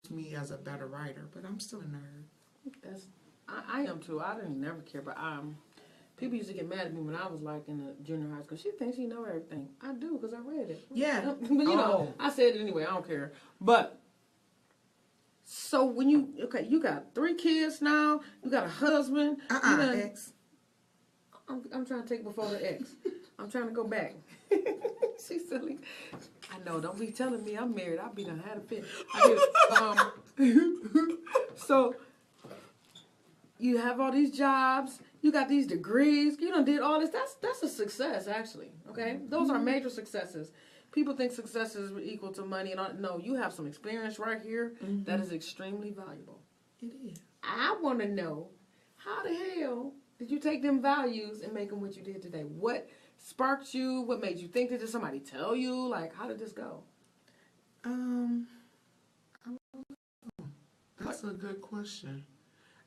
me as a better writer, but I'm still a nerd. I am too. I didn't never care, but people used to get mad at me when I was like in the junior high school. She thinks she know everything. I do because I read it. Yeah. But you know, I said it anyway. I don't care. But so when you got 3 kids now. You got a husband. Ex. I'm trying to take before the ex. I'm trying to go back. She's silly. I know. Don't be telling me I'm married. I'll be done had a fit. So you have all these jobs. You got these degrees. You done did all this. That's a success, actually. Okay, those are major successes. People think success is equal to money, and all. No, you have some experience right here that is extremely valuable. It is. I want to know, how the hell did you take them values and make them what you did today? What sparked you? What made you think? Did somebody tell you? Like, how did this go? That's a good question.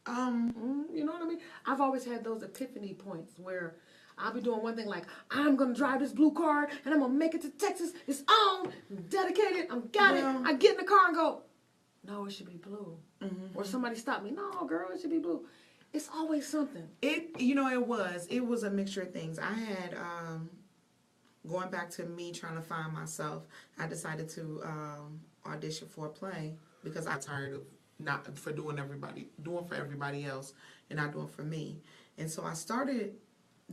You know what I mean? I've always had those epiphany points where I'll be doing one thing like, I'm going to drive this blue car and I'm going to make it to Texas. It's on. I'm dedicated. I'm got it. I get in the car and go, no, it should be blue. Or somebody stop me. No, girl, it should be blue. It's always something. It was a mixture of things. I had, going back to me trying to find myself, I decided to audition for a play because I was tired of not for doing for everybody else and not doing for me. And so I started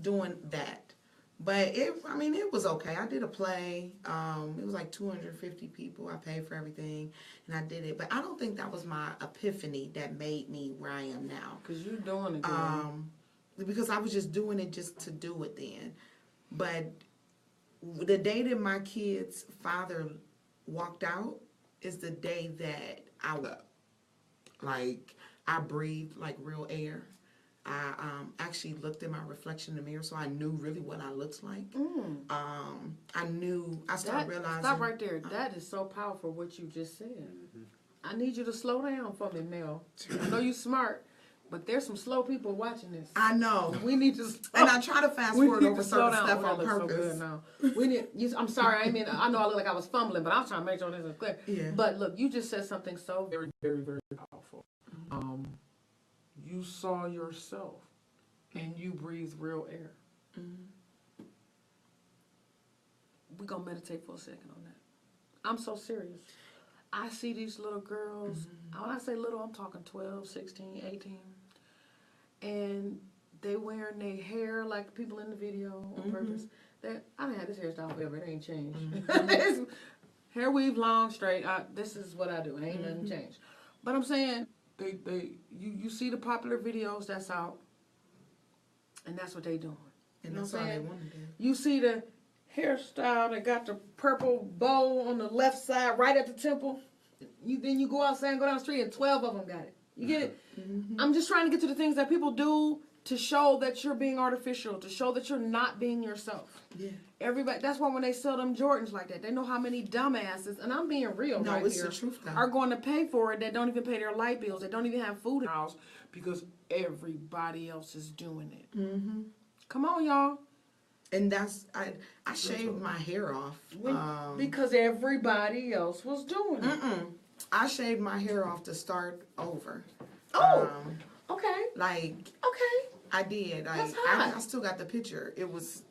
doing that. But it was okay. I did a play. It was like 250 people. I paid for everything and I did it. But I don't think that was my epiphany that made me where I am now. Because you're doing it, girl. Because I was just doing it just to do it then. But the day that my kid's father walked out is the day that I breathed like real air. I actually looked at my reflection in the mirror, so I knew really what I looked like. I started realizing. Stop right there. That is so powerful what you just said. I need you to slow down for me, Mel. I know you're smart, but there's some slow people watching this. I know. We need to slow. And I try to fast forward over certain stuff on purpose. So good now. I'm sorry. I mean, I know I look like I was fumbling, but I was trying to make sure this is clear. Yeah. But look, you just said something so very, very, very powerful. You saw yourself, and you breathed real air. We're going to meditate for a second on that. I'm so serious. I see these little girls. When I say little, I'm talking 12, 16, 18. And they wearing their hair like people in the video on purpose. I done had this hairstyle forever. It ain't changed. Hair weave long, straight. This is what I do. Ain't nothing changed. But I'm saying, you see the popular videos that's out, and that's what they doing. And that's all they want to do. You see the hairstyle that got the purple bow on the left side, right at the temple. Then you go outside and go down the street, and 12 of them got it. You get it? I'm just trying to get to the things that people do to show that you're being artificial, to show that you're not being yourself. Yeah. Everybody. That's why when they sell them Jordans like that, they know how many dumbasses, and I'm being real right it's here, the truth, though. are going to pay for it that don't even pay their light bills, that don't even have food in the house because everybody else is doing it. Come on, y'all. And I shaved my hair off. Because everybody else was doing it. I shaved my hair off to start over. Okay. Okay. I did. That's hot. I still got the picture. It was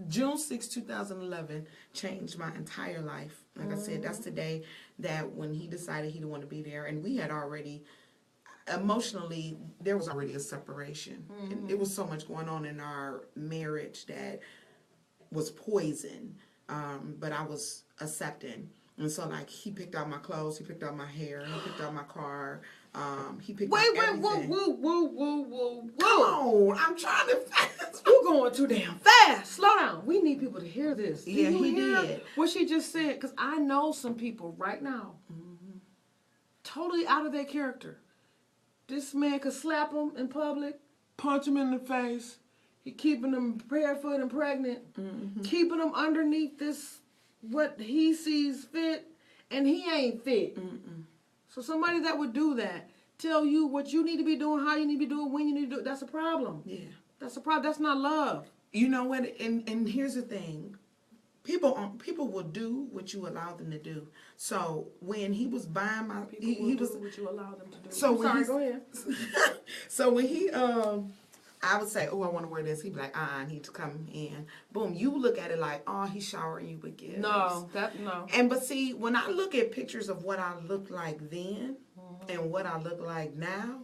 June 6, 2011, changed my entire life. Like I said, that's the day that when he decided he didn't want to be there. And we had already, emotionally, there was already a separation. And it was so much going on in our marriage that was poison. But I was accepting. And so, he picked out my clothes, he picked out my hair, he picked out my car, he picked out everything. Whoa. Come on, I'm trying to fast. You're going too damn fast. Slow down. We need people to hear this. Yeah, he did. What she just said, because I know some people right now, totally out of their character. This man could slap them in public, punch them in the face. He keeping them barefoot and pregnant, keeping them underneath this, what he sees fit, and he ain't fit. So somebody that would do that, tell you what you need to be doing, how you need to be doing, when you need to do it, that's a problem. Yeah. That's a problem. That's not love. You know what? And here's the thing. people will do what you allow them to do. So when he was buying my, People he will was. do what you allow them to do. So I'm when sorry, he's- go ahead. So when he I would say, oh, I want to wear this. He'd be like, I need to come in. Boom. You look at it like, oh, he's showering you with gifts. No. And but see, when I look at pictures of what I looked like then and what I look like now,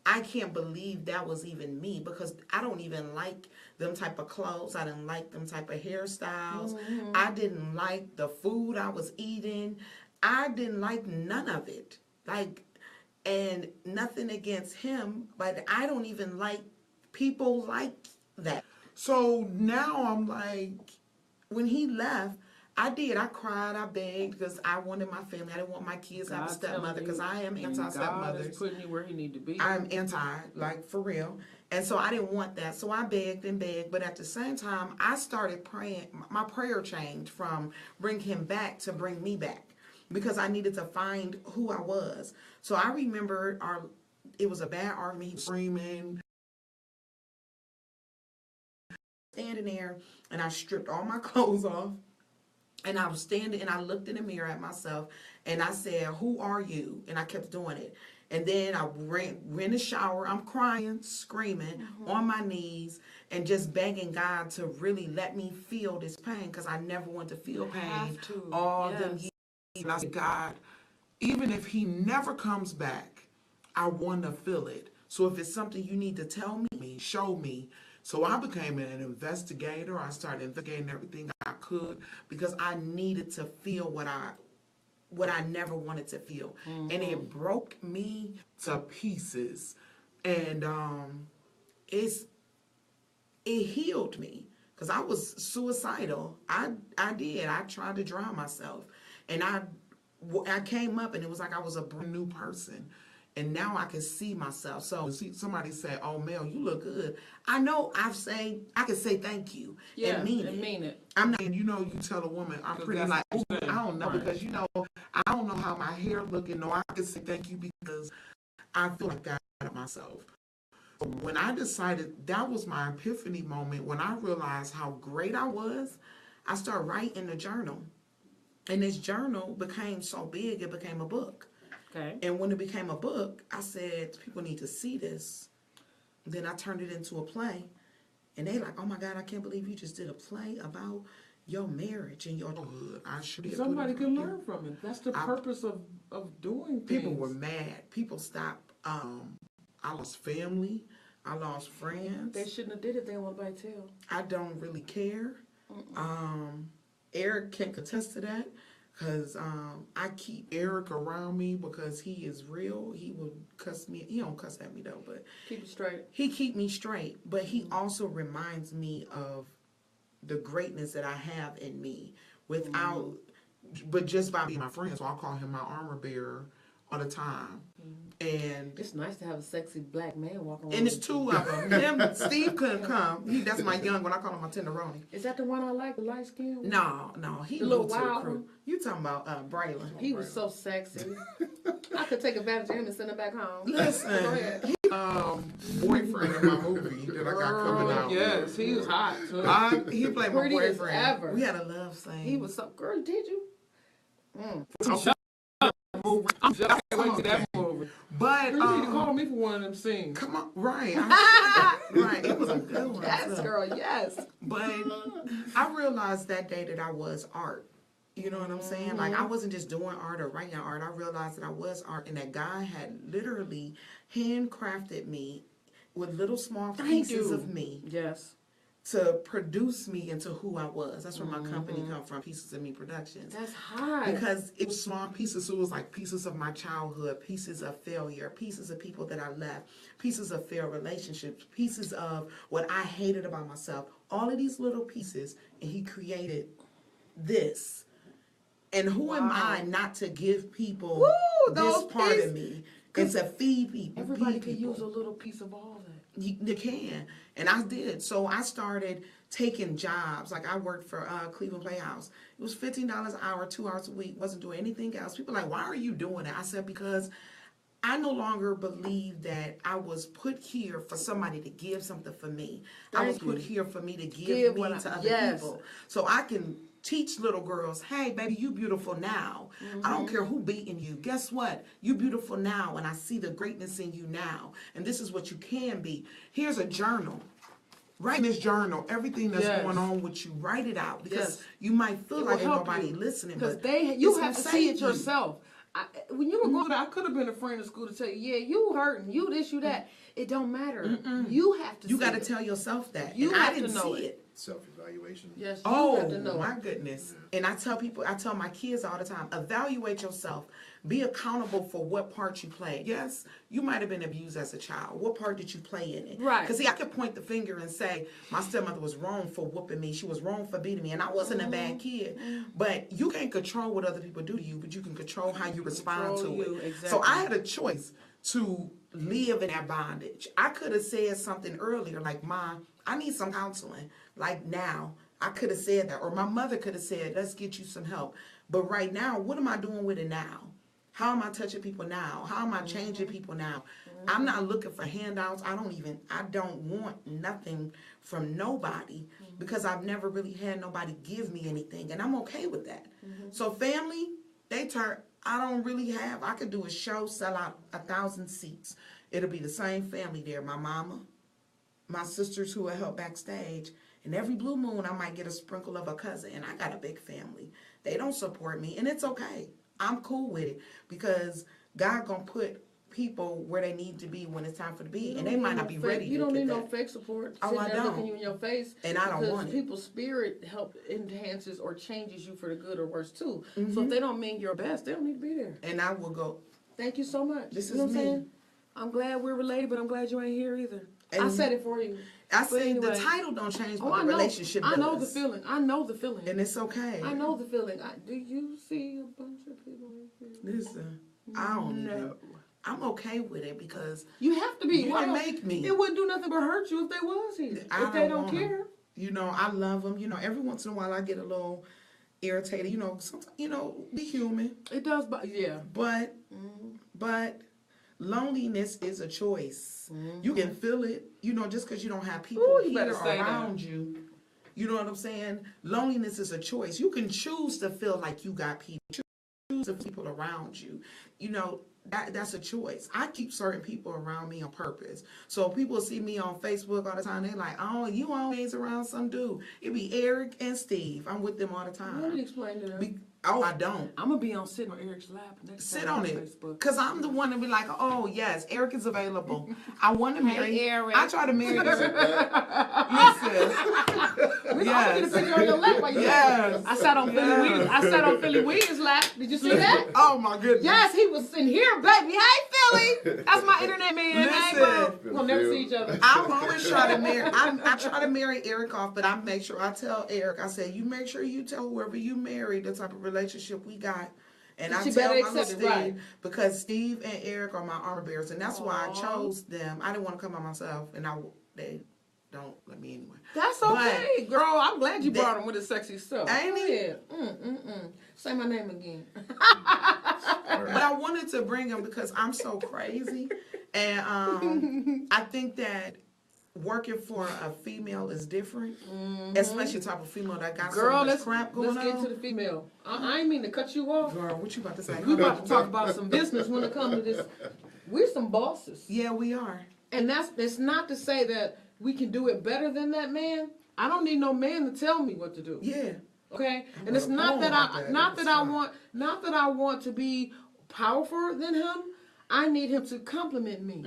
I can't believe that was even me, because I don't even like them type of clothes. I didn't like them type of hairstyles. I didn't like the food I was eating. I didn't like none of it. Like, and nothing against him, but I don't even like people like that. So now I'm like, when he left, I cried, I begged, because I wanted my family. I didn't want my kids to have a God telling stepmother, because you, I am God anti-stepmothers. is putting you where he need to be. I'm anti, like, for real. And so I didn't want that. So I begged and begged. But at the same time, I started praying. My prayer changed from bring him back to bring me back, because I needed to find who I was. So I remember it was a bad argument. He was screaming, standing there, and I stripped all my clothes off. And I was standing and I looked in the mirror at myself and I said, who are you? And I kept doing it. And then I ran in the shower. I'm crying, screaming on my knees and just begging God to really let me feel this pain, because I never want to feel pain all them years. And I said, God, even if he never comes back, I want to feel it. So if it's something you need to tell me, show me. So I became an investigator. I started investigating everything I could, because I needed to feel what I never wanted to feel. And it broke me to pieces. And it healed me, because I was suicidal. I did. I tried to drown myself. And I came up and it was like I was a brand new person. And now I can see myself. So see somebody say, "Oh, Mel, you look good." I know I can say thank you and mean it. I'm not. You tell a woman I'm pretty, like, I don't know, because I don't know how my hair looking. No, I can say thank you because I feel like God myself. When I decided, that was my epiphany moment, when I realized how great I was, I started writing in the journal. And this journal became so big, it became a book. Okay. And when it became a book, I said, people need to see this. Then I turned it into a play. And they like, oh my God, I can't believe you just did a play about your marriage and your childhood. I should have. Somebody can learn from it. That's the purpose of doing things. People were mad. People stopped. I lost family. I lost friends. They shouldn't have did it. They don't want nobody to tell. I don't really care. Eric can contest to that, because I keep Eric around me because he is real. He will cuss me. He don't cuss at me though, but keep it straight. He keep me straight, but he also reminds me of the greatness that I have in me without, but just by being my friend. So I call him my armor bearer all the time. And it's nice to have a sexy black man walking around. And it's two of them. Steve couldn't come. That's my young one. I call him my tenderoni. Is that the one I like, the light skin one? No. He the little little wild one? You talking about Braylon. He was so sexy. I could take advantage of him and send him back home. Listen, Go ahead. Boyfriend in my movie that I got coming out. Yes, he was hot too. He played my Prettiest boyfriend. ever. We had a love scene. He was so, girl, did you? I'm just I can't wait to that movie. But you need to call me for one of them scenes. Come on, right? Right, it was a good one. Yes, girl, yes. But I realized that day that I was art. You know what I'm saying? Like, I wasn't just doing art or writing art. I realized that I was art, and that God had literally handcrafted me with little small pieces of me. Yes. To produce me into who I was. That's where my company come from, Pieces of Me Productions. That's hot. Because it was small pieces. So it was like pieces of my childhood, pieces of failure, pieces of people that I left, pieces of failed relationships, pieces of what I hated about myself. All of these little pieces, and he created this. And who am I not to give people this part of me and to feed people? Everybody can use a little piece of all that. You can. And I did. So I started taking jobs. Like, I worked for Cleveland Playhouse. It was $15 an hour, 2 hours a week. Wasn't doing anything else. People are like, why are you doing that? I said, because I no longer believe that I was put here for somebody to give something for me. I was put here for me to give me to other people. So I can Teach little girls, hey, baby, you beautiful now. I don't care who beating you. Guess what? You beautiful now, and I see the greatness in you now. And this is what you can be. Here's a journal. Write in this journal everything that's going on with you. Write it out because you might feel like ain't nobody listening. Because but you have to see it you. yourself. When you were going, I could have been a friend in school to tell you, yeah, you hurting, you this, you that. It don't matter. You have to. You got to tell yourself that. You and have I didn't to know see it. Self-evaluation. Yes. You have to know. Oh my goodness! And I tell my kids all the time: evaluate yourself. Be accountable for what part you play. Yes, you might have been abused as a child. What part did you play in it? Right. Because see, I could point the finger and say my stepmother was wrong for whooping me. She was wrong for beating me, and I wasn't a bad kid. But you can't control what other people do to you, but you can control how you respond to it. Exactly. So I had a choice to live in that bondage. I could have said something earlier, like, "Mom, I need some counseling." Like now, I could have said that, or my mother could have said, "Let's get you some help." But right now, what am I doing with it now? How am I touching people now? How am I changing people now? I'm not looking for handouts. I don't want nothing from nobody because I've never really had nobody give me anything, and I'm okay with that. So family, I don't really have. I could do a show, sell out 1,000 seats. It'll be the same family there. My mama, my sisters who will help backstage, and every blue moon I might get a sprinkle of a cousin, and I got a big family. They don't support me, and it's okay. I'm cool with it because God gonna put people where they need to be when it's time for to be, and they might not be ready. You don't need no fake support. Oh, I there don't. looking you in your face, and I don't want it. People's spirit enhances or changes you for the good or worse too. So if they don't mean your best, they don't need to be there. And I will go. Thank you so much. This you is know what me. I'm saying? I'm glad we're related, but I'm glad you ain't here either. And I said it for you. I said anyway. the title don't change, but I the know. relationship does. I know the feeling. I know the feeling. And it's okay. I know the feeling. Do you see a bunch of people here? Listen, I don't know. I'm okay with it because you have to be. You didn't make me. It wouldn't do nothing but hurt you if they was here. If they don't care. You know, I love them. You know, every once in a while I get a little irritated. You know, sometimes, be human. It does, but yeah. But loneliness is a choice. You can feel it. You know, just because you don't have people here around you. You know what I'm saying? Loneliness is a choice. You can choose to feel like you got people. Choose the people around you. You know, that's a choice. I keep certain people around me on purpose. So people see me on Facebook all the time. They're like, "Oh, you always around some dude." It be Eric and Steve. I'm with them all the time. Let me explain to them. I don't. I'm gonna be sitting on Eric's lap next Sit time on it, Facebook. cause I'm the one to be like, "Oh yes, Eric is available. I want to marry Eric. I try to marry this. Listen, I get a picture on your lap while you I sat on Philly Williams' lap. Did you see that? Oh my goodness. Yes, he was sitting here, baby. Hey, Philly. That's my internet man. Hey, bro. We'll never see each other. I'm always trying to marry. I try to marry Eric off, but I make sure I tell Eric. I say, you make sure you tell whoever you marry the type of relationship we got. And I tell my little Steve, because Steve and Eric are my armor bearers, and that's why I chose them. I didn't want to come by myself, and they don't let me anyway. That's okay, girl. I'm glad you brought him with his sexy stuff. Ain't it? Say my name again. But I wanted to bring him because I'm so crazy, and I think that working for a female is different, especially the type of female that got so much crap going on. Let's get to the female. I ain't mean to cut you off. Girl, what you about to say? We about to talk about some business when it comes to this. We're some bosses. Yeah, we are. And it's not to say that we can do it better than that man. I don't need no man to tell me what to do. Yeah. Okay? And it's not that I want to be powerful than him. I need him to compliment me.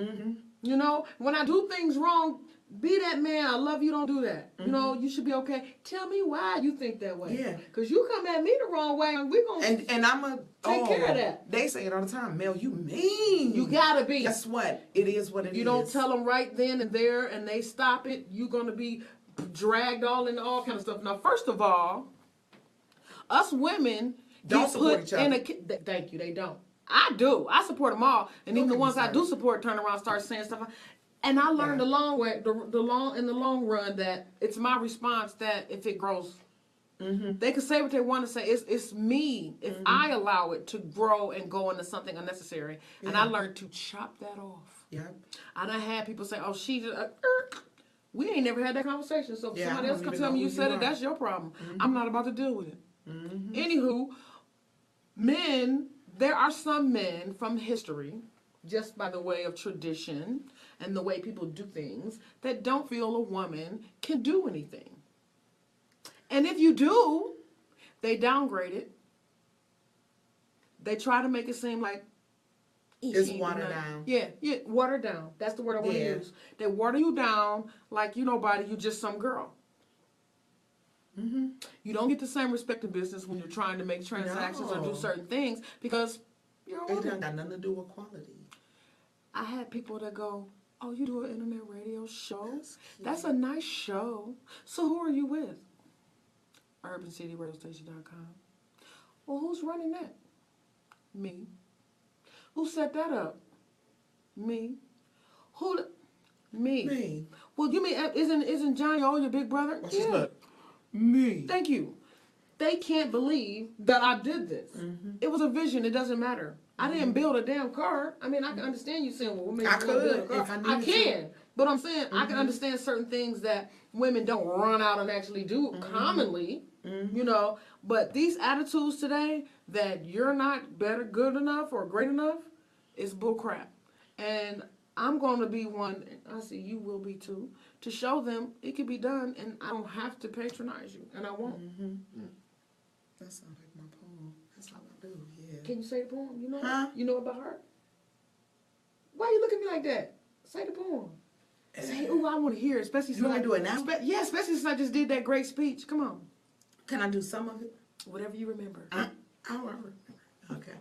You know, when I do things wrong, be that man. I love you. Don't do that. You know, you should be okay. Tell me why you think that way. Yeah. Because you come at me the wrong way, and we're gonna and I'm gonna take care of that. They say it all the time, Mel. You mean? You gotta be. Guess what? It is what it is. You don't tell them right then and there, and they stop it. You're gonna be dragged all into all kind of stuff. Now, first of all, us women don't support each other. Thank you. They don't. I do. I support them all, and even the ones I do support turn around, start saying stuff. And I learned the long way, in the long run, that it's my response that if it grows, they can say what they want to say. It's me if I allow it to grow and go into something unnecessary. And I learned to chop that off. Yeah. And I had people say, "Oh, she just." We ain't never had that conversation. So if somebody else come tell me you said it, that's your problem. I'm not about to deal with it. Anywho, men, there are some men from history, just by the way of tradition and the way people do things, that don't feel a woman can do anything. And if you do, they downgrade it. They try to make it seem like It's watered down. Yeah, watered down. That's the word I want to use. They water you down like you nobody, you just some girl. You don't get the same respect in business when you're trying to make transactions or do certain things because you're a woman. It got nothing to do with quality. I had people that go, "Oh, you do an internet radio show? That's a nice show. So who are you with?" UrbanCityRadioStation.com. Well, who's running that? Me. Who set that up? Me. Me. Me. Well, you mean isn't Johnny O your big brother? Yeah. Look. Me. Thank you. They can't believe that I did this. It was a vision. It doesn't matter. I didn't build a damn car. I mean, I can understand you saying, well, maybe I you build a could car. if I I needed can. But I'm saying I can understand certain things that women don't run out and actually do commonly, you know. But these attitudes today that you're not better, good enough, or great enough is bullcrap. And I'm going to be one, I see you will be too, to show them it can be done and I don't have to patronize you. And I won't. That sounds like my poem. That's all I do, yeah. Can you say the poem? You know Huh? You know about her? Why you look at me like that? Say the poem. Say, ooh, I want to hear it. Especially You want me to do it now? Yeah, especially since I just did that great speech. Come on. Can I do some of it? Whatever you remember. I don't remember. Okay.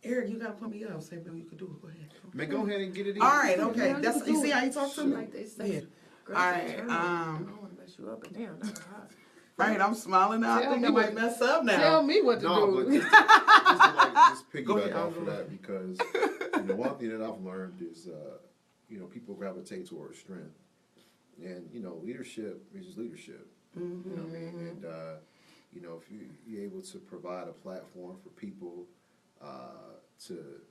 Eric, you gotta put me up. Say, Bill, you could do it. Go ahead. Man, go ahead and get it in. All right, okay. Yeah, That's you you see do how it. you talk to me? Like they say. Yeah. Great All right, turn. I don't want to mess you up, and damn, that's hot. Right, I'm smiling now. I Tell think I me might what- mess up now. Tell me what to No, do. but just Go piggyback ahead, off go of that because one thing that I've learned is people gravitate towards strength, and leadership is just leadership. You know what I mean? And if you're able to provide a platform for people to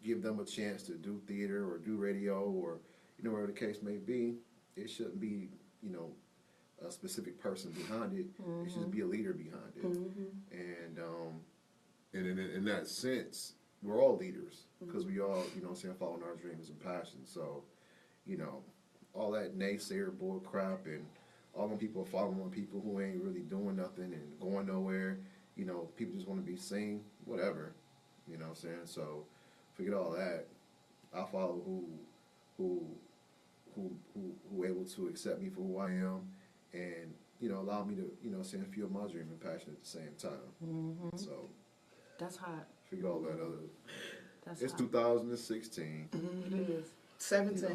give them a chance to do theater or do radio or whatever the case may be, it shouldn't be a specific person behind it. It should be a leader behind it. And in that sense, we're all leaders because we all following our dreams and passions. So all that naysayer bull crap and all them people following people who ain't really doing nothing and going nowhere. People just want to be seen, whatever. You know what I'm saying? So forget all that. I follow who able to accept me for who I am and allow me to feel my dream and passion at the same time. So That's hot. forget all that other. That's It's hot. 2016. It is. 17.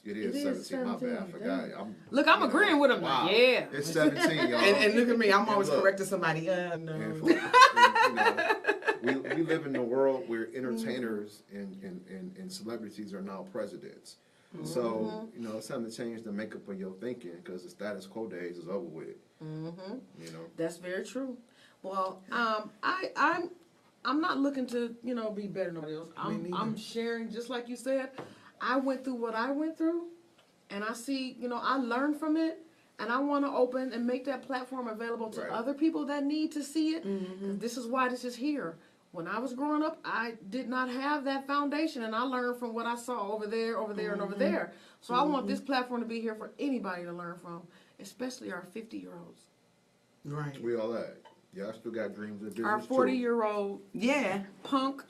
It is 17. My bad. I forgot. Look, I'm agreeing with him. Wow. Yeah. It's 17, y'all. And look at me, I'm always look. correcting somebody. No. And we live in a world where entertainers and celebrities are now presidents. So, it's time to change the makeup of your thinking because the status quo days is over with. That's very true. Well, I'm not looking to be better than nobody else. I'm sharing just like you said. I went through what I went through, and I see I learned from it, and I want to open and make that platform available to other people that need to see it. 'Cause this is why this is here. When I was growing up, I did not have that foundation, and I learned from what I saw over there, and over there. So I want this platform to be here for anybody to learn from, especially our 50-year-olds. Right. We all that. Y'all still got dreams and business Our 40-year-old Yeah. punk,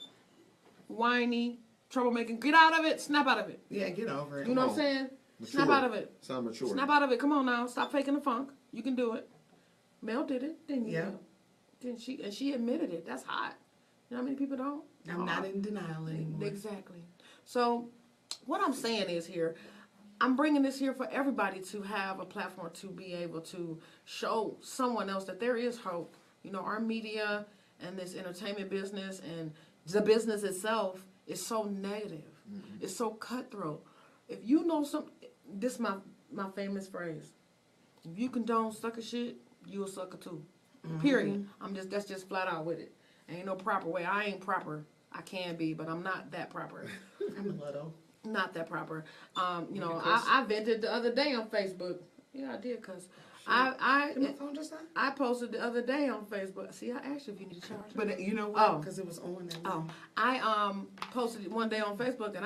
whiny, troublemaking. Get out of it. Snap out of it. Yeah, get over it. You know what I'm on. saying? Mature. Snap out of it. Sound mature. Snap out of it. Come on now. Stop faking the funk. You can do it. Mel did it, didn't you? Yeah. Mel? Didn't she? And she admitted it. That's hot. You know how many people don't? I'm not in denial anymore. Exactly. So what I'm saying is here, I'm bringing this here for everybody to have a platform to be able to show someone else that there is hope. Our media and this entertainment business and the business itself is so negative. It's so cutthroat. If you know this is my famous phrase. If you condone sucker shit, you a sucker too. Period. That's just flat out with it. Ain't no proper way. I ain't proper. I can be, but I'm not that proper. I'm a little. Not that proper. I vented the other day on Facebook. Yeah, I did, because Did my phone just die? I posted the other day on Facebook. See, I asked you if you need to charge it. But you know Oh. what? Because it was on. And Oh, I posted it one day on Facebook, and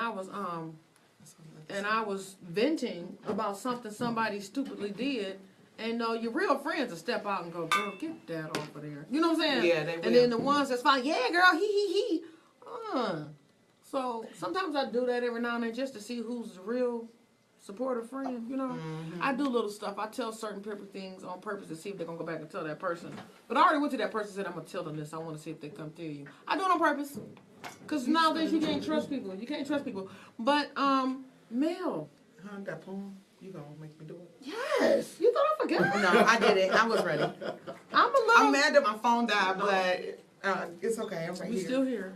I was venting about something somebody stupidly did. And your real friends will step out and go, girl, get that off of there. You know what I'm saying? Yeah, they will. And then the ones that's fine, yeah, girl, he. So sometimes I do that every now and then just to see who's the real supportive friend, you know. Mm-hmm. I do little stuff. I tell certain things on purpose to see if they're going to go back and tell that person. But I already went to that person and said, I'm going to tell them this. I want to see if they come through you. I do it on purpose. Because nowadays you can't trust people. You can't trust people. But, Mel. Huh, that poem? You gonna make me do it? Yes. You thought I forgot? No, I did it. I was ready. I'm mad that my phone died, but it's okay. I'm right We're here. still here.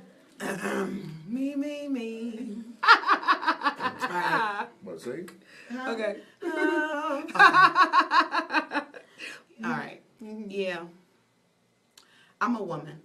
Me. Ah. What, say? Okay. All right. Yeah. I'm a woman.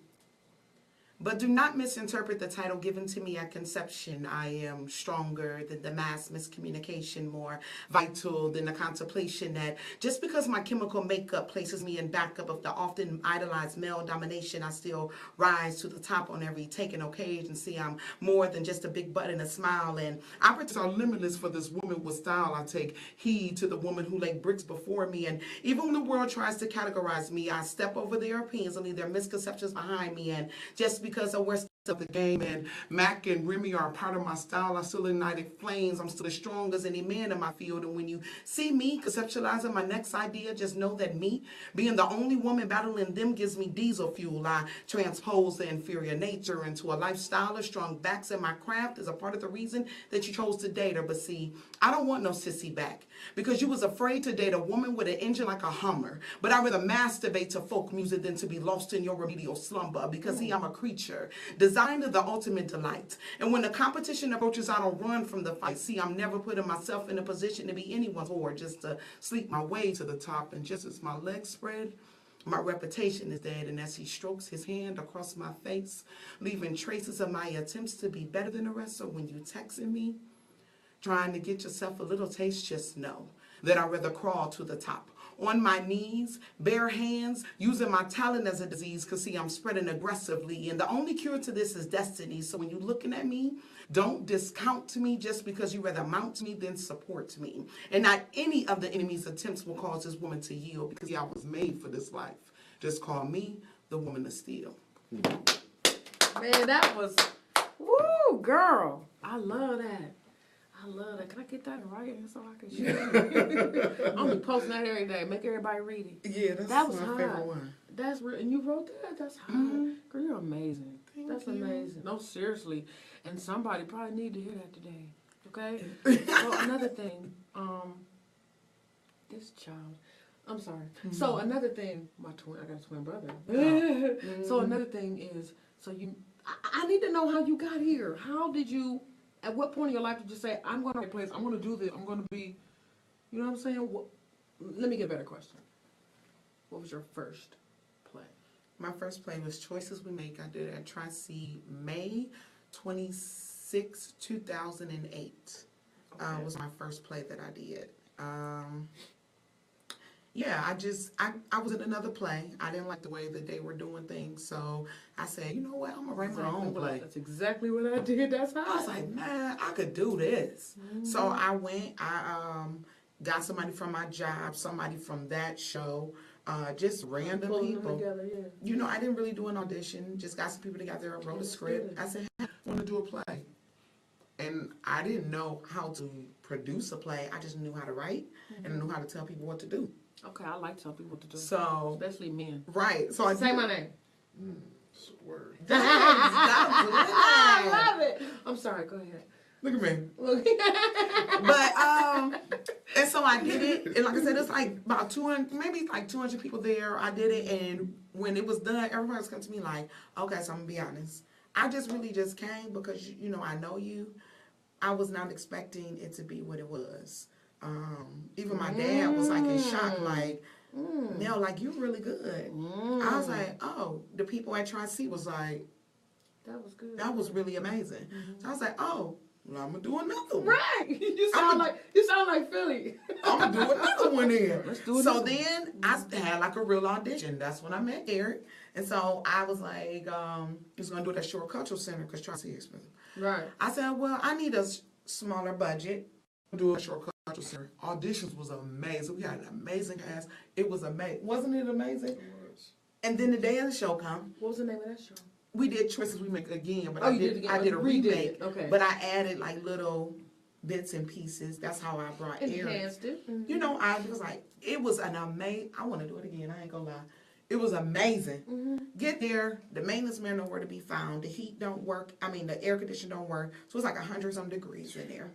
But do not misinterpret the title given to me at conception. I am stronger than the mass miscommunication, more vital than the contemplation that just because my chemical makeup places me in backup of the often idolized male domination, I still rise to the top on every taken occasion. See, I'm more than just a big butt and a smile, and opportunities are limitless for this woman with style. I take heed to the woman who laid bricks before me, and even when the world tries to categorize me, I step over their opinions and leave their misconceptions behind me, and just because I wear of the game and Mac and Remy are a part of my style, I still ignited flames. I'm still as strong as any man in my field. And when you see me conceptualizing my next idea, just know that me being the only woman battling them gives me diesel fuel. I transpose the inferior nature into a lifestyle of strong backs, and my craft is a part of the reason that you chose to date her. But see, I don't want no sissy back because you was afraid to date a woman with an engine like a Hummer. But I'd rather masturbate to folk music than to be lost in your remedial slumber because see, I'm a creature designed to the ultimate delight. And when the competition approaches, I don't run from the fight. See, I'm never putting myself in a position to be anyone's whore, just to sleep my way to the top. And just as my legs spread, my reputation is dead. And as he strokes his hand across my face, leaving traces of my attempts to be better than the rest. So when you texting me, trying to get yourself a little taste, just know that I'd rather crawl to the top. On my knees, bare hands, using my talent as a disease, because see, I'm spreading aggressively. And the only cure to this is destiny. So when you're looking at me, don't discount me just because you rather mount me than support me. And not any of the enemy's attempts will cause this woman to yield, because I was made for this life. Just call me the woman of steel. Man, that was, woo, girl. I love that. I love that. Can I get that in writing so I can share it? I'm be posting that every day. Make everybody read it. Yeah, That was my hot. favorite one. That's real. And you wrote that? That's hot. Girl, you're amazing. That's amazing. No, seriously. And somebody probably need to hear that today. Okay? So another thing, this child. I'm sorry. So another thing, I got a twin brother. So another thing is, I need to know how you got here. How did you, at what point in your life did you say, I'm going to place, I'm going to do this, I'm going to be, you know what I'm saying? Let me get a better question. What was your first play? My first play was Choices We Make. I did it at Tri-C May 26, 2008. Okay. Was my first play that I did. Yeah, I was in another play. I didn't like the way that they were doing things. So I said, you know what, I'm going to write my own play. That's exactly what I did. That's how I was like, man, I could do this. So I went, I got somebody from my job, somebody from that show, just random Pulling them people. together, yeah. You know, I didn't really do an audition, just got some people together and wrote a script. I said, hey, I want to do a play. And I didn't know how to produce a play. I just knew how to write and I knew how to tell people what to do. Okay, I like telling people what to do. So, especially men. right. So I Say my name. Word. I love it. I'm sorry, go ahead. Look at me. Look. But and so I did it, and like I said, it's like about 200, maybe like 200 people there. I did it, and when it was done, everybody was coming to me like, okay, so I'm gonna be honest. I just really just came because you know I know you. I was not expecting it to be what it was. Even my dad was like in shock, like, Mel, like you really good. I was like, oh, the people at Tri-C was like, That was good. that was really amazing. So I was like, oh, Well, I'm gonna do another one. Right. You sound like Philly. I'm gonna do another one then. Let's do So another then I had like a real audition. That's when I met Eric. And so I was like, he's gonna do it at Shore Cultural Center because Charleston is expensive. Right. I said, well, I need a smaller budget. Do a Shore Cultural Center. Auditions was amazing. We had an amazing cast. It was amazing. Wasn't it amazing? It was. And then the day of the show come. What was the name of that show? We did Choices We Make Again, but Oh, I you did did it again. I did a Oh, you redid remake. it. Okay. But I added like little bits and pieces. That's how I brought Eric. Enhanced it. Mm-hmm. You know, I was like, it was an amazing. I want to do it again. I ain't gonna lie. It was amazing. Mm-hmm. Get there, the maintenance man nowhere to be found. The heat don't work. I mean, the air conditioner don't work. So it's like 100-some degrees in there.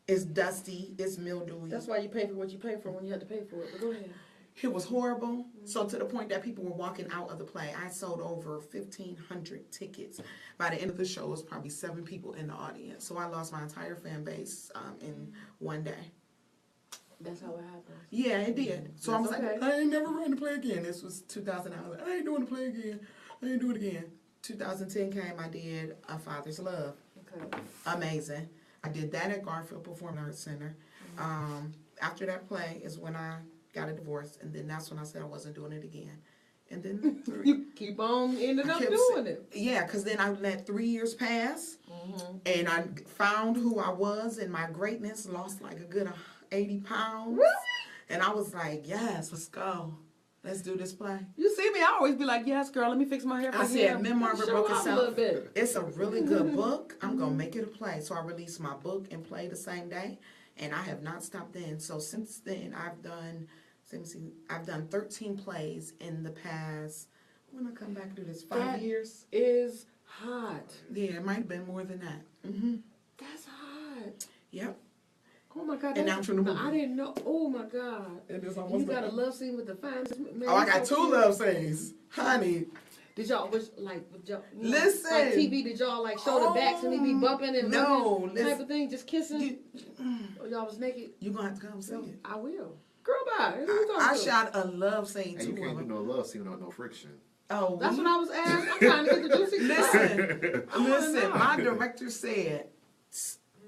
It's dusty. It's mildewy. That's why you pay for what you pay for when you had to pay for it. But go ahead. It was horrible. So to the point that people were walking out of the play. I sold over 1,500 tickets. By the end of the show, it was probably 7 people in the audience. So I lost my entire fan base in one day. That's how it happens. Yeah, it did. So I was That's like, okay. I ain't never running to play again. This was 2000. I was like, I ain't doing the play again. I ain't doing it again. 2010 came, I did A Father's Love. Okay. Amazing. I did that at Garfield Performing Arts Center. After that play is when I got a divorce, and then that's when I said I wasn't doing it again. And then You keep on ending up doing it. Yeah, because then I let 3 years pass, and I found who I was and my greatness, lost like a good 80 pounds. Really? And I was like, yes, let's go. Let's do this play. You see me, I always be like, yes, girl, let me fix my hair. I said, Memoir of a Show Broken off a Self. little bit. It's a really good book. I'm going to make it a play. So I released my book and play the same day. And I have not stopped then. So since then, I've done 13 plays in the past, when I come back and do this, 5 years. Is hot. Yeah, it might have been more than that. Mm-hmm. That's hot. Yep. Oh my God. And now I'm from the movie. I didn't know. Oh my God. It is You almost got a like- love scene with the finest man. Oh, I got so 2 cute. love scenes. Honey. Did y'all, with y'all, Listen. like TV, did y'all like show the backs and he be bumping and No, bumping type listen. of thing, just kissing? Or y'all was naked? You're going to have to come see it. I will. Girl, bye. Who you talking I to? shot a love scene And you too. can't do no love scene without no friction. Oh, That's what I was asking. I'm trying to get the juicy Listen, I wanna listen. know. My director said,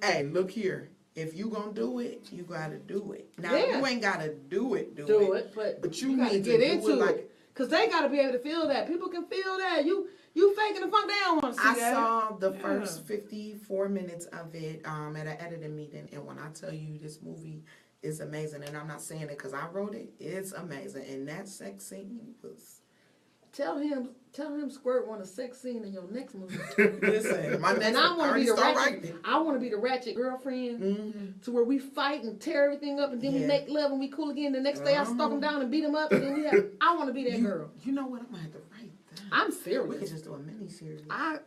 "Hey, look here. If you gonna do it, you gotta do it. Now Yeah. you ain't gotta do it, do it, but you gotta need to get do into it like it. Because they got to be able to feel that. People can feel that. You faking the funk, they don't want to see I that. saw the first 54 minutes of it at an editing meeting, and when I tell you this movie is amazing, and I'm not saying it because I wrote it, it's amazing. And that sex scene was. Tell him, Squirt want a sex scene in your next movie. Listen, my next And I want to be the start ratchet. writing it. I want to be the ratchet girlfriend to where we fight and tear everything up, and then we Yeah. make love and we cool again. The next day I stalk him down and beat him up, and then we have. I want to be that girl. You know what? I'm gonna have to write that. I'm We could serious. just do a mini series. I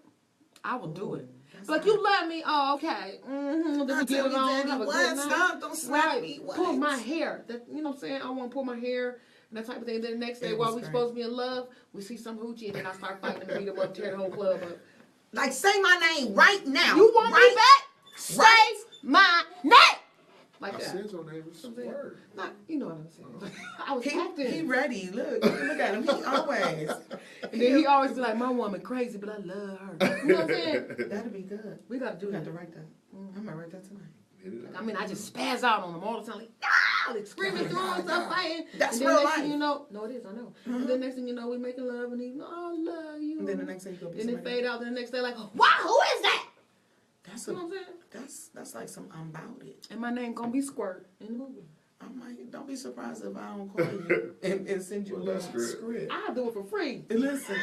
will do it. That's Like, fine. you love me? Oh, okay. Then we Don't get tell it me, on. Daddy, Have a what? good night. Stop, don't slap Right. me, what? Pull my hair. That, you know what I'm saying? I want to pull my hair and that type of thing. Then the next day, It while was we great. supposed to be in love, we see some hoochie, and then I start fighting and beat him up, tear the whole club up. Like, say my name right now. You want me back? Right. Say my name. Like I that. said your name was word. Not, you know what I'm saying. I was He acting. ready. Look at him. He always. And then he always be like, my woman crazy, but I love her. You know what I'm saying? That'd be good. We got to do You that. have to write that. I'm gonna write that tonight. I mean, I just spaz out on him all the time, like, ah, like screaming, throwing stuff, fighting. That's and then real next thing life. you know, no, it is, I know. And then next thing you know, we making love, and he, oh, I love you. And then the next day you go be Then it somebody fade out. Then the next day, like, wow, who is that? That's You know what I'm saying? that's like some I'm about it. And my name gonna be Squirt in the movie. I might don't be surprised if I don't call you and send you a Well, little that's good. script. I'll do it for free. And listen,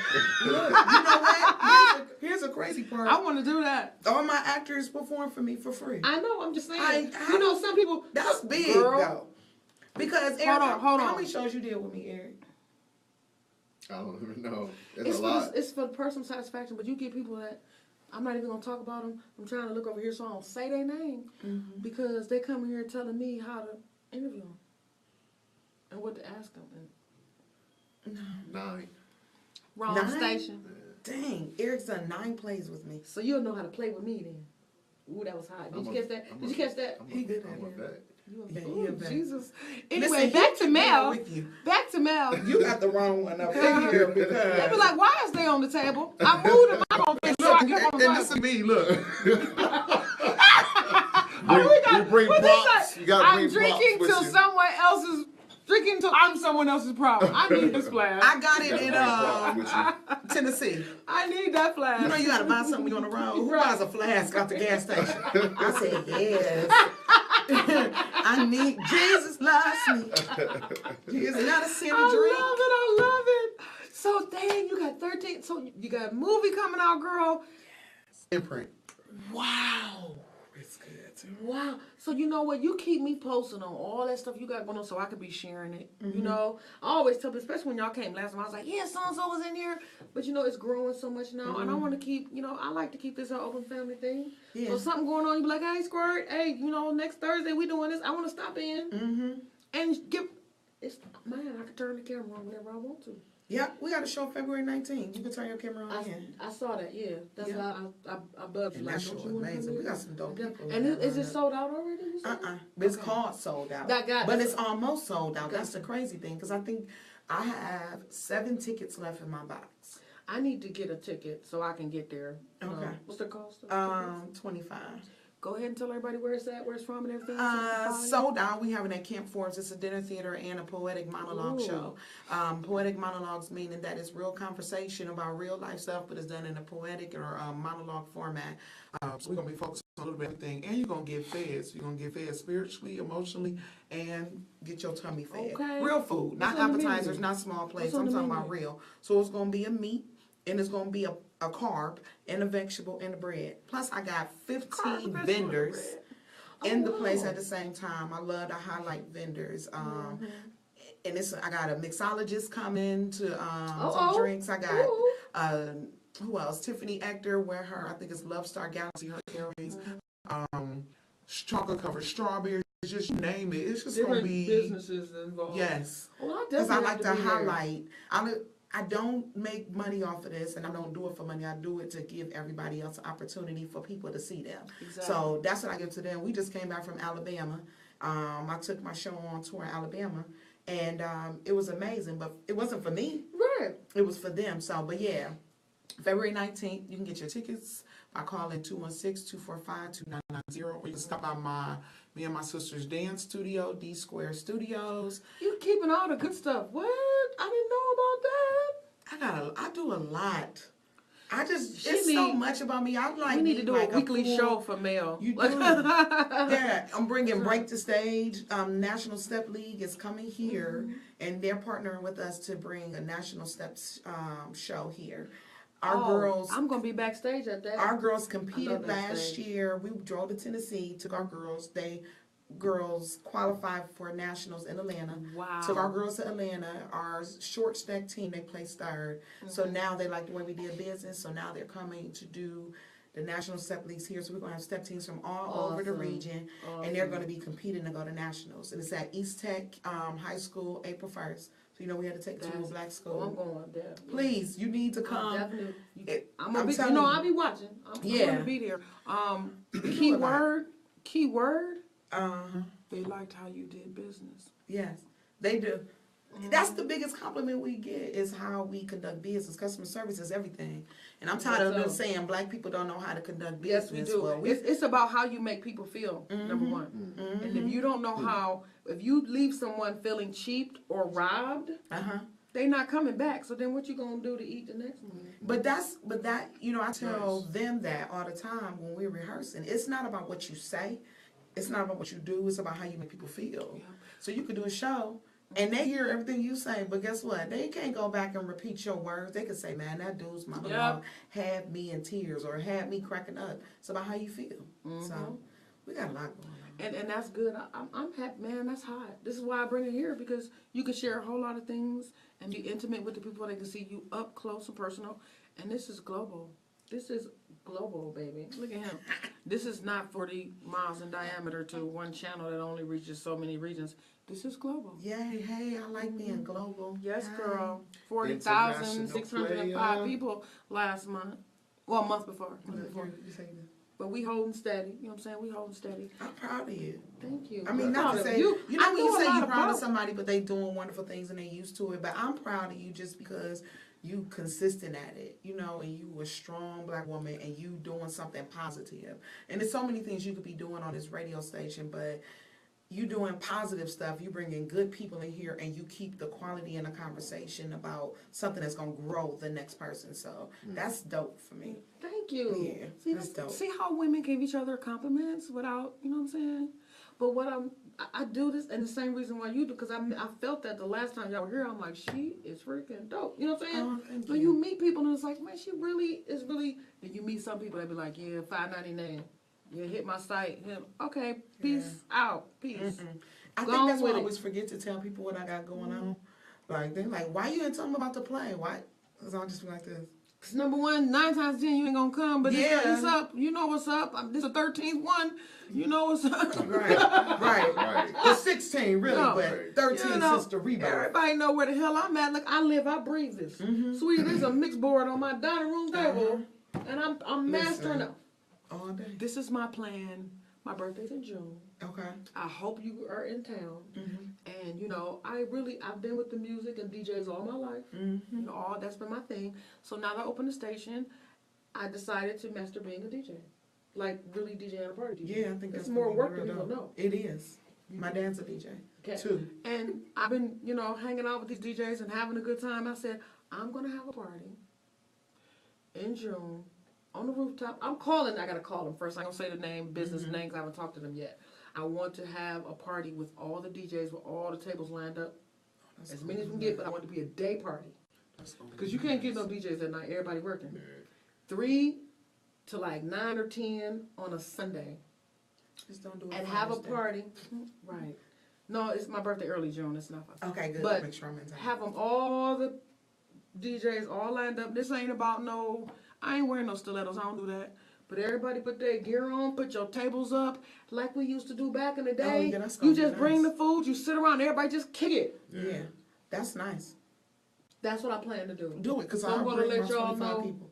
look, you know what? Here's a crazy part. I want to do that. All my actors perform for me for free. I know. I'm just saying. I you know, some people. That's big Girl. though. Because Eric, Hold how on. many shows you did with me, Eric? I don't even know. It's It's a for, lot. it's for personal satisfaction, but you get people that I'm not even gonna talk about them. I'm trying to look over here so I don't say their name because they come here telling me how to interview them and what to ask them. And 9. wrong 9? station. Dang, Eric's done 9 plays with me. So you'll know how to play with me then. Ooh, that was hot. Did I'm you a- catch that? I'm Did a- you catch that? He good at I'm a it. vet. You Yeah, ooh, he a vet. Jesus. Listen, Anyway, he back to can Mel. with you. Back to Mel. You got the wrong one up in here They be because. like, why is they on the table? I moved them out on this so I get on And the this is me. Look. You bring What props. say? You gotta I'm bring drinking props with till you. someone else's. Drinking till I'm someone else's problem. I need this flask. I got You it in gotta bring props with you. Tennessee. I need that flask. You know you gotta buy something on the road. Who buys a flask out the gas station? I said yes. I need Jesus loves me. Jesus not a sin to drink. I love it. So dang, you got 13. So you got a movie coming out, girl. Imprint. Wow. It's good too. Wow. So you know what? You keep me posting on all that stuff you got going on so I could be sharing it. You know? I always tell people, especially when y'all came last time, I was like, yeah, so-and-so was in here. But you know, it's growing so much now. And I want to keep, you know, I like to keep this an open family thing. Yeah. So something going on, you be like, hey, Squirt, hey, you know, next Thursday we doing this. I want to stop in and give, man, I can turn the camera on whenever I want to. Yeah, we got a show February 19th. You can turn your camera on again. I saw that, yeah. That's Yeah. why I bugged you. And like, that show don't is you wanna come amazing. We in? got some dope people. And is it sold out already? You said? But it's Okay. called sold out. That but it's almost sold out. Okay. That's the crazy thing because I think I have 7 tickets left in my box. I need to get a ticket so I can get there. Okay. What's the cost? Of tickets? 25. Go ahead and tell everybody where it's at, where it's from, and everything. Sold out. We have it at Camp Forbes. It's a dinner theater and a poetic monologue Ooh. show. Poetic monologues meaning that it's real conversation about real life stuff, but it's done in a poetic or monologue format. So we're gonna be focused on a little bit of everything, and you're gonna get fed. So you're gonna get fed spiritually, emotionally, and get your tummy fed. Okay. Real food, not What's on the appetizers, menu? not small plates. What's on I'm the talking about menu? real. So it's gonna be a meat, and it's gonna be a carb, and a vegetable, and a bread. Plus, I got 15 vendors in the place at the same time. I love to highlight vendors. And I got a mixologist coming to some drinks. I got who else? Tiffany Ector, where her I think it's Love Star Galaxy, her carries. Chocolate covered strawberries, just name it. It's just Different gonna be businesses involved. yes. Well, Because I definitely like have to be there. highlight. I don't make money off of this, and I don't do it for money. I do it to give everybody else an opportunity for people to see them. Exactly. So that's what I give to them. We just came back from Alabama. I took my show on tour in Alabama, and it was amazing. But it wasn't for me. Right. It was for them. So, but yeah, February 19th, you can get your tickets by calling 216-245-2990, or you can stop by me and my sister's dance studio, D Square Studios. You keeping all the good stuff. What? I didn't know about that. I do a lot. It's She so need- much about me. I like We need to do like a weekly full- show for Mel. You do. Yeah, I'm bringing Break the Stage. National Step League is coming here, and they're partnering with us to bring a National Steps show here. Our girls, I'm gonna be backstage at that. our girls I competed love that last stage. year. We drove to Tennessee, took our girls. Girls qualified for nationals in Atlanta. Wow. Took our girls to Atlanta. Our short stack team, they placed third. So now they like the way we did business. So now they're coming to do the national step leagues here. So we're gonna have step teams from all over the Awesome. region, and they're gonna be competing to go to nationals. And it's at East Tech High School, April 1st. So you know we had to take to a black Oh, school. I'm going there. Please, you need to come. Definitely. I'm I'm gonna be. You telling know, you. I'll be watching. I'm Yeah. gonna be there. do a lot. Keyword. Uh-huh. They liked how you did business. Yes, they do. That's the biggest compliment we get is how we conduct business. Customer service is everything. And I'm tired of them saying black people don't know how to conduct business. Yes, we do. Well, It's about how you make people feel, number one. And if you don't know how, if you leave someone feeling cheaped or robbed, uh-huh. they not coming back. So then what you gonna do to eat the next one? But that, you know, I tell them that all the time when we're rehearsing. It's not about what you say. It's not about what you do. It's about how you make people feel. Yeah. So you could do a show and they hear everything you say, but guess what? They can't go back and repeat your words. They could say, man, that dude's monologue had me in tears or had me cracking up. It's about how you feel. So we got a lot going on. And that's good. I'm happy, man. That's hot. This is why I bring it here, because you can share a whole lot of things and be intimate with the people. They can see you up close and personal. And this is global. This is global, baby. Look at him. This is not 40 miles in diameter to one channel that only reaches so many regions. This is global. Yay, hey, I like being global. Yes, Yay. girl. International 40,605 player. people last month. Well, a month before. You say that. But we holding steady. You know what I'm saying? We holding steady. I'm proud of you. Thank you. I mean, I'm not proud to of say, you. you know I when you know a say lot you're proud of about- somebody, but they doing wonderful things and they used to it. But I'm proud of you just because you consistent at it, you know, and you a strong black woman and you doing something positive. And there's so many things you could be doing on this radio station, but you doing positive stuff, you bringing good people in here, and you keep the quality in the conversation about something that's gonna grow the next person. So that's dope for me. Thank you. Yeah, See, that's dope. see how women give each other compliments without, you know what I'm saying? But I do this, and the same reason why you do, because I felt that the last time y'all were here, I'm like, she is freaking dope. You know what I'm saying? Oh, thank So you. you meet people, and it's like, man, she really is really. Then you meet some people that be like, yeah, $5.99. Yeah, hit my site. Okay, peace out. Peace. I Go think that's on why I with it. always forget to tell people what I got going on. Like, they're like, why you ain't telling me about the play? Why? Because I'll just be like this. Cause number one, 9 times 10, you ain't gonna come, but Yeah. it's up. You know what's up. This is the 13th one. You know what's up. Right. Right. The 16, really, No. but 13 You know, since the rebirth. everybody know where the hell I'm at. Like, I live, I breathe this. Sweetie, there's a mix board on my dining room table, and I'm mastering it. All day. This is my plan. My birthday's in June. Okay. I hope you are in town. And, you know, I've been with the music and DJs all my life. You know, that's been my thing. So now that I opened the station, I decided to master being a DJ. Like, really DJing at a party. Yeah, I think it's that's more gonna be work than real people dope. know. It is. My dad's a DJ, Okay. too. And I've been, you know, hanging out with these DJs and having a good time. I said, I'm going to have a party in June on the rooftop. I got to call them first. I'm going to say the name, business names. I haven't talked to them yet. I want to have a party with all the DJs, with all the tables lined up. As many as we can get, but I want it to be a day party. Because you can't get no DJs at night. Everybody working. 3 to like 9 or 10 on a Sunday. Just don't do it And for have a Thursday. party. Right. No, it's my birthday early June. It's not fun. Okay, good. But Make sure I'm in time. have them all the DJs all lined up. This ain't about I ain't wearing no stilettos. I don't do that. But everybody put their gear on, put your tables up like we used to do back in the day. yeah, that's gonna You be just bring nice. the food, you sit around, everybody just kick it. Yeah, that's nice. That's what I plan to do. Do it, because So I'm I'm going gonna to let y'all 25 know. people.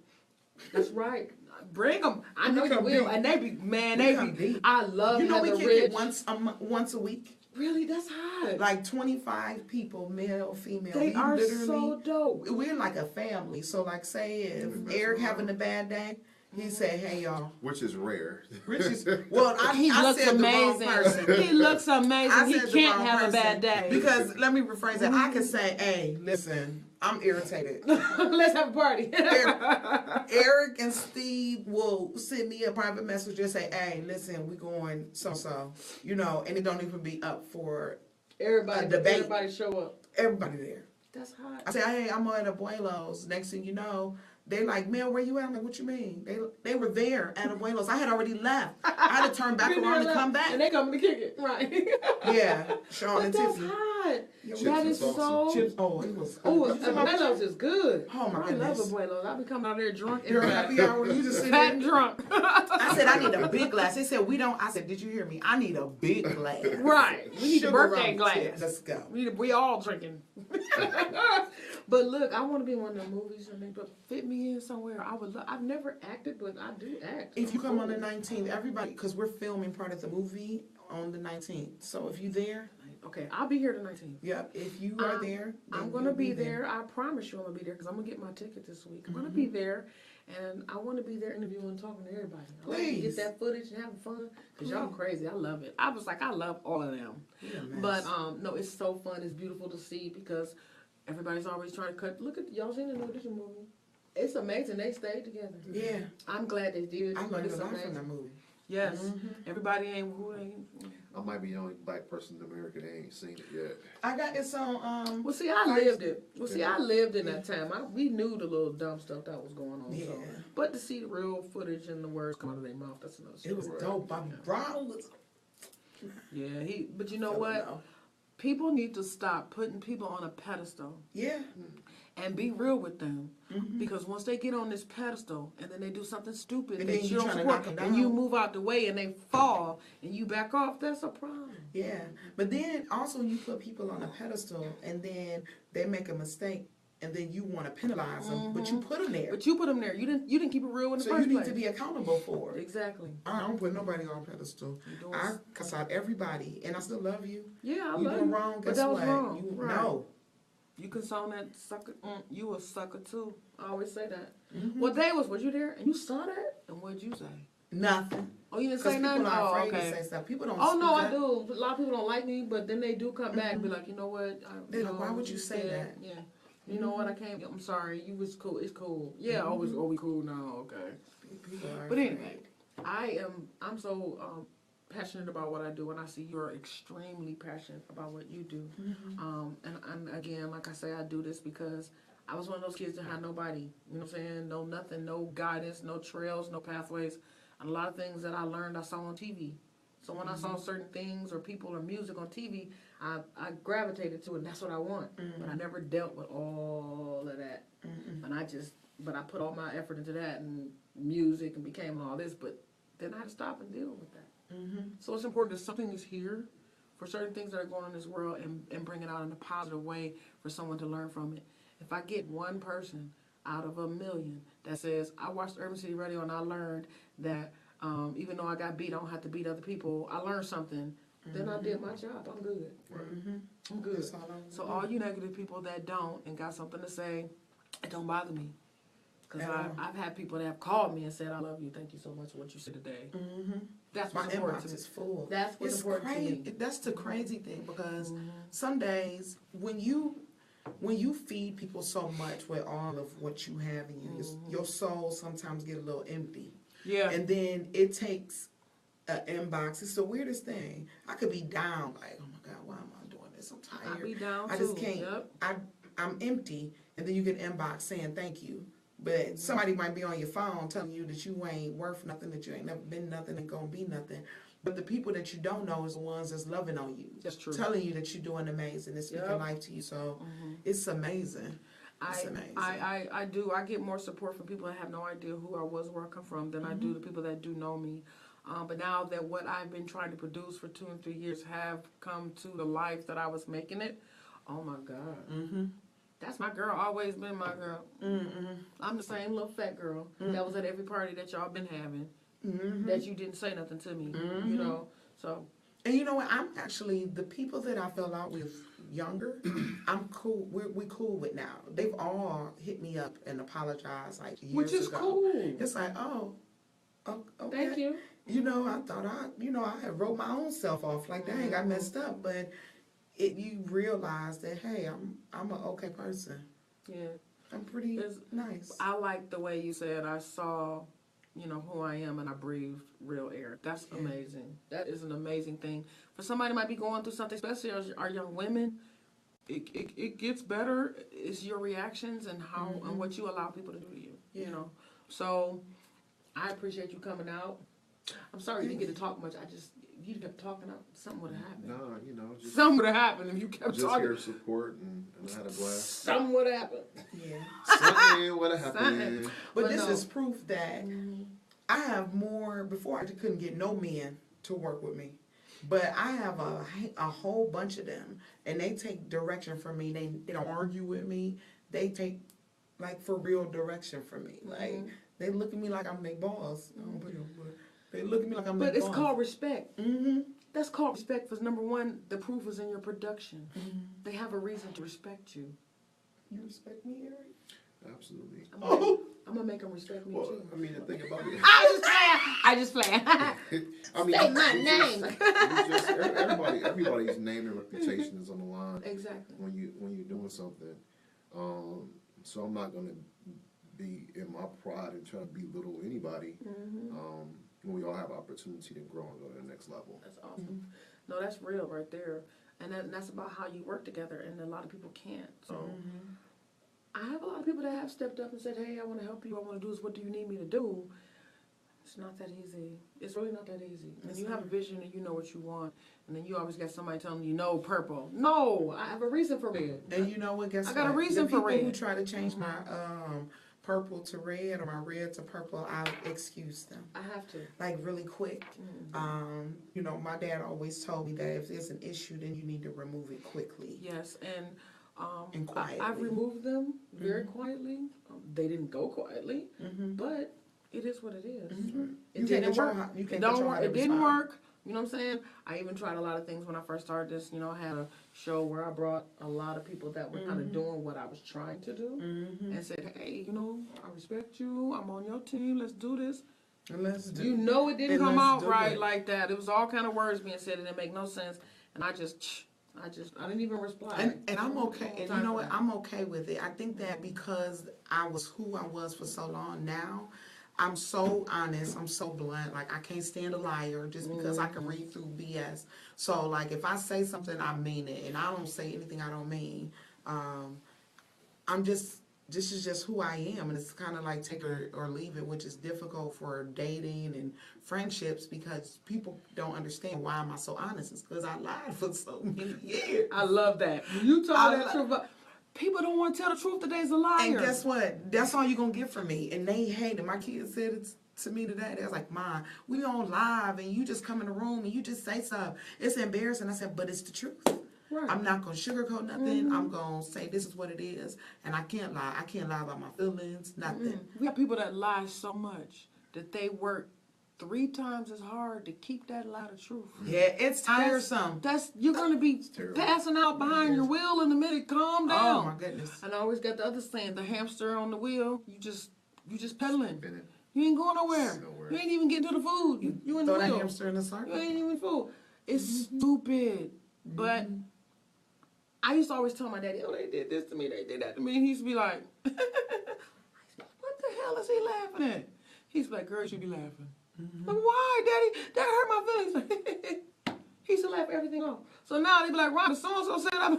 That's right. Bring them. I know We you come will. deep. And they be, man, We they come be. deep. I love You know we Heather kick Ridge. it once a week. Really, that's hot. Like 25 people, male, female. They We are literally, so dope. We're like a family. So like say if Eric having a bad day, he say, hey y'all. Which is rare. Rich is, well, He I looks said amazing. the wrong person. He looks amazing. I He said the can't wrong have a person. bad day. Because let me rephrase it. I could say, hey, listen, I'm irritated. Let's have a party. Eric and Steve will send me a private message and say, hey, listen, we going so, you know, and it don't even be up for Everybody, debate. everybody show up. everybody there. That's hot. I say, hey, I'm at Abuelo's. Next thing you know, they like, Mel, where you at? I'm like, what you mean? They were there at Abuelo's. I had already left. I had to turn back Been around there and come back. And they coming to kick it. Right. Yeah, Sean But and that's Tiffany. hot. Chips That and is salsa. so. Chips. Oh, it was. Oh, you talking about Abuelo's is good. Oh, my I love goodness. Abuelo's. I be coming out there drunk. Your happy hour, you just sit Fat and there. drunk. I said, I need a big glass. They said, we don't. I said, did you hear me? I need a big glass. Right. We need a Sugar birthday rum glass. tip. Let's go. We all drinking. But look, I want to be in one of the movies and they fit me in somewhere. I would. I've never acted, but I do act. If you come on the 19th, everybody, because we're filming part of the movie on the 19th. So if you there, Okay, I'll be here the 19th. yep. If you are there, then I'm gonna you'll be there. I promise you, I'm gonna be there because I'm gonna get my ticket this week. I'm gonna be there, and I want to be there interviewing and talking to everybody. I like to Please. get that footage and having fun because y'all crazy. I love it. I was like, I love all of them. You're a mess. But no, it's so fun. It's beautiful to see because everybody's always trying to cut. Look at y'all seen the new edition movie. It's amazing. They stayed together. Yeah, I'm glad they did. I learned It's a lot amazing. from that movie. Yes, everybody ain't who ain't. I might be the only black person in America that ain't seen it yet. I got this on. Well, see, I lived it. Well, see, I lived in that time. We knew the little dumb stuff that was going on. Yeah. So. But to see the real footage and the words come out of their mouth, that's another story. It was dope. Bobby Brown was. Yeah, but you know what? People need to stop putting people on a pedestal Yeah. and be real with them. Because once they get on this pedestal and then they do something stupid And that then you you don't tryna support, knock 'em and you down. move out the way and they fall and you back off, that's a problem. Yeah, but then also you put people on a pedestal and then they make a mistake and then you want to penalize them, but you put them there. But you put them there. You didn't keep it real in the So you first need place. to be accountable for it. Exactly. I don't put nobody on a pedestal. doing I cuss out everybody and I still love you. Yeah, I You love doing you. wrong, But guess that was what? wrong. You Right. know. You condone that sucker, you a sucker too. I always say that. Mm-hmm. What day was you there? And you saw that? And what'd you say? Nothing. Oh, you didn't Because say people nothing? are Oh, afraid okay. to say stuff. People don't Oh, no, I speak up. do. A lot of people don't like me, but then they do come back and be like, you know what? They're like, why would you say said, that? Yeah. You know what? I can't. I'm sorry. You was cool. It's cool. Yeah, always. Oh, we cool now. Okay. People are But afraid. anyway, I'm so passionate about what I do, and I see you're extremely passionate about what you do. And again, like I say, I do this because I was one of those kids that had nobody. You know what I'm saying? No nothing, no guidance, no trails, no pathways. And a lot of things that I learned, I saw on TV. So when I saw certain things or people or music on TV, I gravitated to it, and that's what I want. But I never dealt with all of that. And but I put all my effort into that and music and became all this, but then I had to stop and deal with that. So it's important that something is here for certain things that are going on in this world and bring it out in a positive way for someone to learn from it. If I get one person out of a million that says, I watched Urban City Radio and I learned that even though I got beat, I don't have to beat other people, I learned something, then I did my job. I'm good. I'm good. That's all I want to So do. all you negative people that don't and got something to say, it don't bother me. Because At all. I've had people that have called me and said, I love you, thank you so much for what you said today. That's My what's important to inbox me. is full. That's what's It's important to crazy. me. That's the crazy thing because some days when you feed people so much with all of what you have in you, your soul sometimes get a little empty. Yeah. And then it takes an inbox. It's the weirdest thing. I could be down, like, oh my God, why am I doing this? I'm tired. I be down I just too. can't. Yep. I'm empty. And then you get an inbox saying thank you. But somebody might be on your phone telling you that you ain't worth nothing, that you ain't never been nothing and gonna be nothing. But the people that you don't know is the ones that's loving on you. That's true. Telling you that you're doing amazing and speaking Yep. life to you. So it's amazing. It's amazing. I do. I get more support from people that have no idea who I was, where I come from, than I do the people that do know me. But now that what I've been trying to produce for 2 and 3 years have come to the life that I was making it, oh my God. That's my girl. Always been my girl. I'm the same little fat girl that was at every party that y'all been having. That you didn't say nothing to me. You know. So. And you know what? I'm actually the people that I fell out with younger. I'm cool. We cool with now. They've all hit me up and apologized like years Which is ago. cool. It's like, oh, okay. Thank you. You know, I thought I had wrote my own self off like, dang, I messed up, but you realize that hey, I'm an okay person. Yeah. I'm pretty nice. I like the way you said I saw, who I am and I breathed real air. That's amazing. That is an amazing thing. For somebody who might be going through something, especially our young women, it gets better. It's your reactions and how and what you allow people to do to you. You know. So I appreciate you coming out. I'm sorry you didn't get to talk much. You kept talking out. Something would have happened. No, just Something would have happened if you kept just talking. here support and I had a blast. Something would have happened. Yeah. Something would have happened. But this no. is proof that I have more. Before I couldn't get no men to work with me, but I have a whole bunch of them, and they take direction from me. They don't argue with me. They take like for real direction from me. Like they look at me like I'm their boss. They look at me like I'm their But boss. it's called respect. That's called respect. Because number one, the proof is in your production. They have a reason to respect you. You respect me, Eric? Absolutely. I'm gonna make them respect me Well, too. I mean, the thing about it. I just play. I mean, Say my you name. Just, everybody's name and reputation is on the line Exactly. when you're doing something. So I'm not gonna be in my pride and try to belittle anybody. When we all have opportunity to grow and go to the next level. That's awesome. No, that's real right there. And that's about how you work together, and a lot of people can't. So I have a lot of people that have stepped up and said, hey, I want to help you. I want to do this. What do you need me to do? It's not that easy. It's really not that easy. And you have a vision and you know what you want. And then you always got somebody telling you, no, purple. No, I have a reason for red. And you know what? Guess I got a what? reason the for people red. who try to change my purple to red or my red to purple, I excuse them. I have to. Like really quick. My dad always told me that if there's an issue, then you need to remove it quickly. Yes, and quietly. I've removed them very quietly. They didn't go quietly, but it is what it is. It You can't didn't control work. how you It can't don't control work. how they It didn't respond. work. You know what I'm saying? I even tried a lot of things when I first started this. I had a show where I brought a lot of people that were kind of doing what I was trying to do and said, hey, you know, I respect you. I'm on your team. Let's do this. And let's do You know it didn't and come let's out do right it. like that. It was all kind of words being said and it didn't make no sense. And I didn't even reply. And I'm okay. And you know what? I'm okay with it. I think that because I was who I was for so long now, I'm so honest. I'm so blunt. Like, I can't stand a liar just because I can read through BS. So, like, if I say something, I mean it. And I don't say anything I don't mean. This is just who I am. And it's kind of like take it or leave it, which is difficult for dating and friendships because people don't understand why am I so honest. It's because I lied for so many years. I love that. When you tell that truth, people don't want to tell the truth that they's a liar. And guess what? That's all you're going to get from me. And they hate it. My kids said it to me today. They was like, Mom, we on live and you just come in the room and you just say stuff. It's embarrassing. I said, but it's the truth. Right. I'm not going to sugarcoat nothing. I'm going to say this is what it is. And I can't lie. I can't lie about my feelings, nothing. We have people that lie so much that they work 3 times as hard to keep that lie the truth. Yeah, it's tiresome. You're going to be passing out behind your wheel in the minute. Calm down. Oh, my goodness. And I always got the other saying, the hamster on the wheel, you just pedaling. Spinning. You ain't going nowhere. You ain't even getting to the food. You in the Throw that wheel. hamster in the circle. You ain't even food. It's stupid. But I used to always tell my daddy, oh, they did this to me, they did that to me. And he used to be like, what the hell is he laughing at? He used to be like, girl, you should be laughing. Like, why, daddy? That hurt my feelings. He used to laugh everything off. So now they be like, Ron, so-and-so said, I'm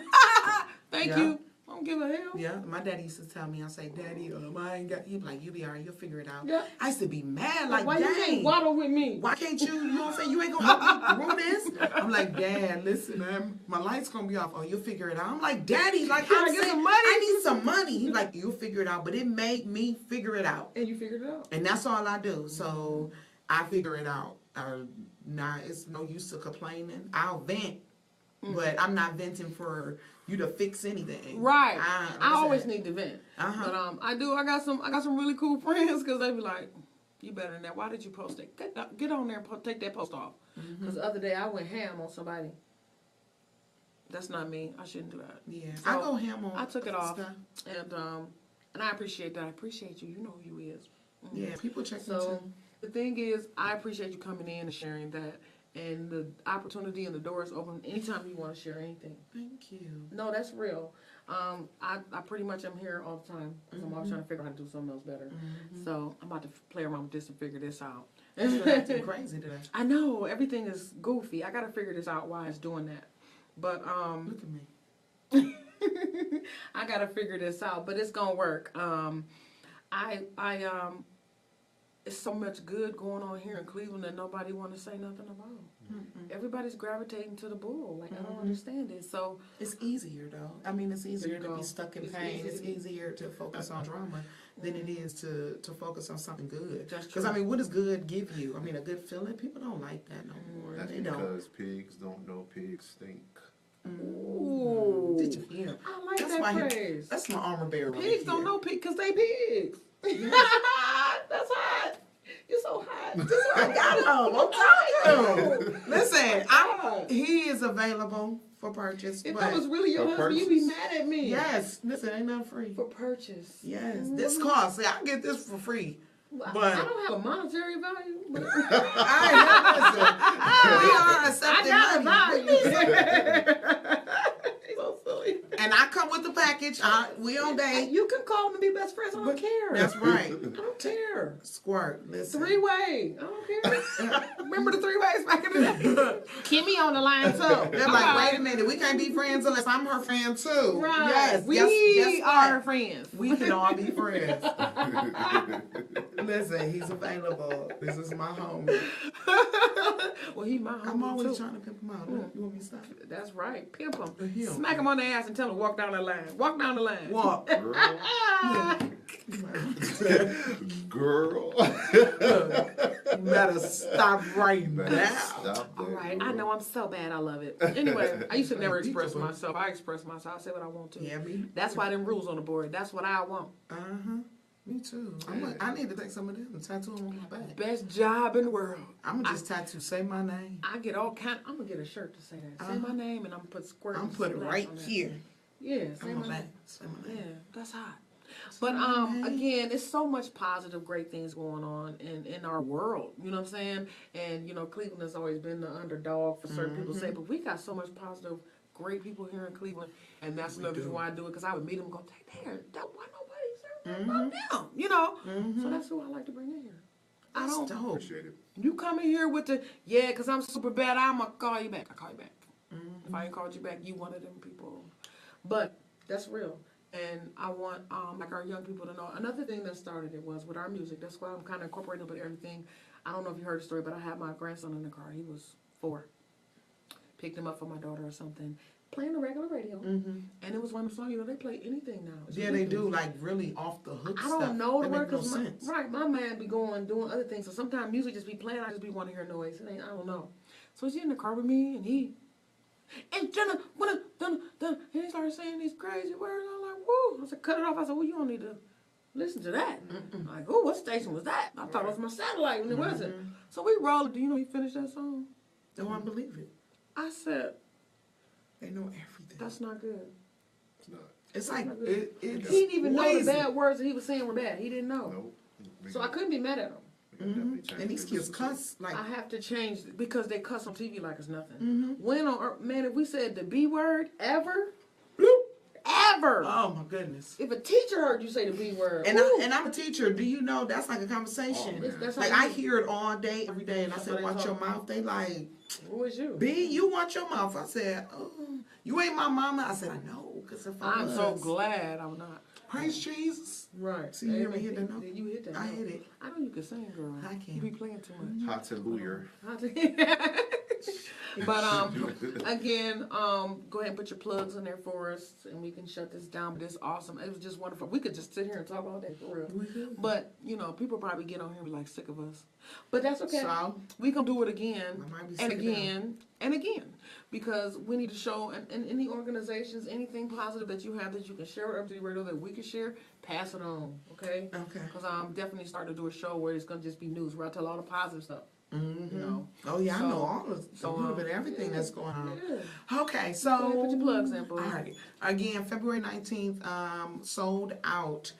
thank you. I don't give a hell. Yeah, my daddy used to tell me, I say, Daddy, I ain't got, he'd be like, you'll be all right, you'll figure it out. Yeah. I used to be mad, like, why dang. you can't waddle with me? Why can't you know what I'm saying? You ain't gonna help me through this? I'm like, Dad, listen, my light's gonna be off. Oh, you'll figure it out. I'm like, Daddy, like, Can I get some money? I need some money. He's like, you'll figure it out. But it made me figure it out. And you figured it out. And that's all I do. So I figure it out. It's no use to complaining. I'll vent, but I'm not venting for you to fix anything. Right. I always need to vent. Uh-huh. But I got some really cool friends because they be like, you better than that. Why did you post it? Get on there and take that post off. Because the other day I went ham on somebody. That's not me. I shouldn't do that. Yeah. So I go ham on I took it off. stuff. And I appreciate that. I appreciate you. You know who you is. Yeah, people check me So too. the thing is, I appreciate you coming in and sharing that. And the opportunity and the door is open anytime you want to share anything. Thank you. No, that's real. I pretty much am here all the time because I'm always trying to figure out how to do something else better. So I'm about to play around with this and figure this out. It's been acting crazy today. I know everything is goofy. I got to figure this out why it's doing that. But Look at me. I got to figure this out. But it's gonna work. It's so much good going on here in Cleveland that nobody want to say nothing about. Everybody's gravitating to the bull. Like I don't understand it. So It's easier though. I mean, it's easier to go. be stuck in It's pain. easy It's to be- easier to focus on drama than it is to focus on something good. That's Because true. I mean, what does good give you? I mean, a good feeling. People don't like that no more. That's They don't. because pigs don't know pigs stink. ooh, Did you hear? I like That's that why phrase. That's my armor bearer. right Pigs don't here. know pigs because they pigs. That's hot. You're so hot. That's why I got him. I'm telling you. Listen, he is available for purchase. If but that was really your For husband, you'd be purchase? mad at me. yes, listen, ain't nothing free. For purchase. Yes, this costs. See, I can get this for free. Well, But- I don't have a monetary value. But We are I accepting got a money. value. So silly. And I come with the package. We on date. You can call them and be best friends. I don't care. That's right. I don't care. Squirt. Listen. 3-way. I don't care. Remember the 3-ways back in the day? Kimmy on the line too. They're like, wait a minute, we can't be friends unless I'm her friend too. Right. Yes. We guess what? are friends. We can all be friends. Listen, he's available. This is my homie. Well, he my homie I'm always too. trying to pimp him out. You want me to stop? That's right. Pimp him. Him. Smack him on the ass and tell him walk down the line. Walk down the line. Walk. Girl. Girl. You better stop right Better now. Stop that. All right, I girl. know I'm so bad. I love it. Anyway, I used to never express myself. I express myself. I say what I want to. Yeah, me. That's why them rules on the board. That's what I want. Uh-huh. Me too. I need to take some of them and tattoo them on my back. Best job in the world. I'm gonna just tattoo, say my name. I get all kind. I'm gonna get a shirt to say that. Say my name, and I'm gonna put squirt. I'm put it right here. Yeah, say On my my back. name. Say my name. Yeah, that's hot. But again, it's so much positive, great things going on in our world. You know what I'm saying? And you know, Cleveland has always been the underdog for certain people to say, but we got so much positive, great people here in Cleveland, and that's another reason why I do it, because I would meet them and go, why nobody's about them? You know? So that's who I like to bring in here. I That's don't dope. Appreciate it. You come in here with the because I'm super bad. I'm gonna call you back. I call you back. If I ain't called you back, you one of them people. But that's real. And I want like our young people to know. Another thing that started it was with our music. That's why I'm kind of incorporating it with everything. I don't know if you heard the story, but I had my grandson in the car. He was 4. Picked him up for my daughter or something. Playing the regular radio. And it was one of the songs, you know, they play anything now. It's Yeah, they do, like really off the hook I stuff. don't know the That word make no because sense. my man be doing other things. So sometimes music just be playing. I just be wanting to hear noise. It ain't, I don't know. So he's in the car with me, and he and he started saying these crazy words. I'm like, whoa! I said, cut it off. I said, well, you don't need to listen to that. I'm like, oh, what station was that? I thought it was my satellite, and it wasn't. So we rolled. Do you know he finished that song? Don't believe it. I said, They know everything. that's not good. It's not. It's like He it's didn't even know the lazy. bad words that he was saying were bad. He didn't know. Nope. So I couldn't be mad at him. And these kids cuss like I have to change because they cuss on TV like it's nothing. When on earth, man, if we said the B word ever, ever, oh my goodness. if a teacher heard you say the B word, And woo, I'm a teacher. Do you know that's like a conversation? that's Like how I you- hear it all day, every day, and I That's said, how they "Watch your talk. mouth." They like, who is you? "B, you watch your mouth." I said, "Oh, you ain't my mama." I said, "I know, because if I I'm was, so glad I'm not. praise Jesus." Right. See, you hear me hit that note? You hit that I note. hit it. I know you can sing, girl. I can. You be playing too much. Hallelujah. But again, go ahead and put your plugs in there for us, and we can shut this down. But it's awesome. It was just wonderful. We could just sit here and talk all day for real. We could. But you know, people probably get on here and be like sick of us. But that's okay. So We gonna do it again I might be and sick of again and again, because we need to show and any organizations, anything positive that you have that you can share with everybody radio that we can share, pass it on, okay? Okay. Because I'm definitely starting to do a show where it's gonna just be news, where I tell all the positive stuff. You know. Oh yeah, I So- know all of so, a little bit of everything that's going on. Yeah. Okay, Go so ahead, put your plugs in, boo. all right. Again, February 19th, sold out.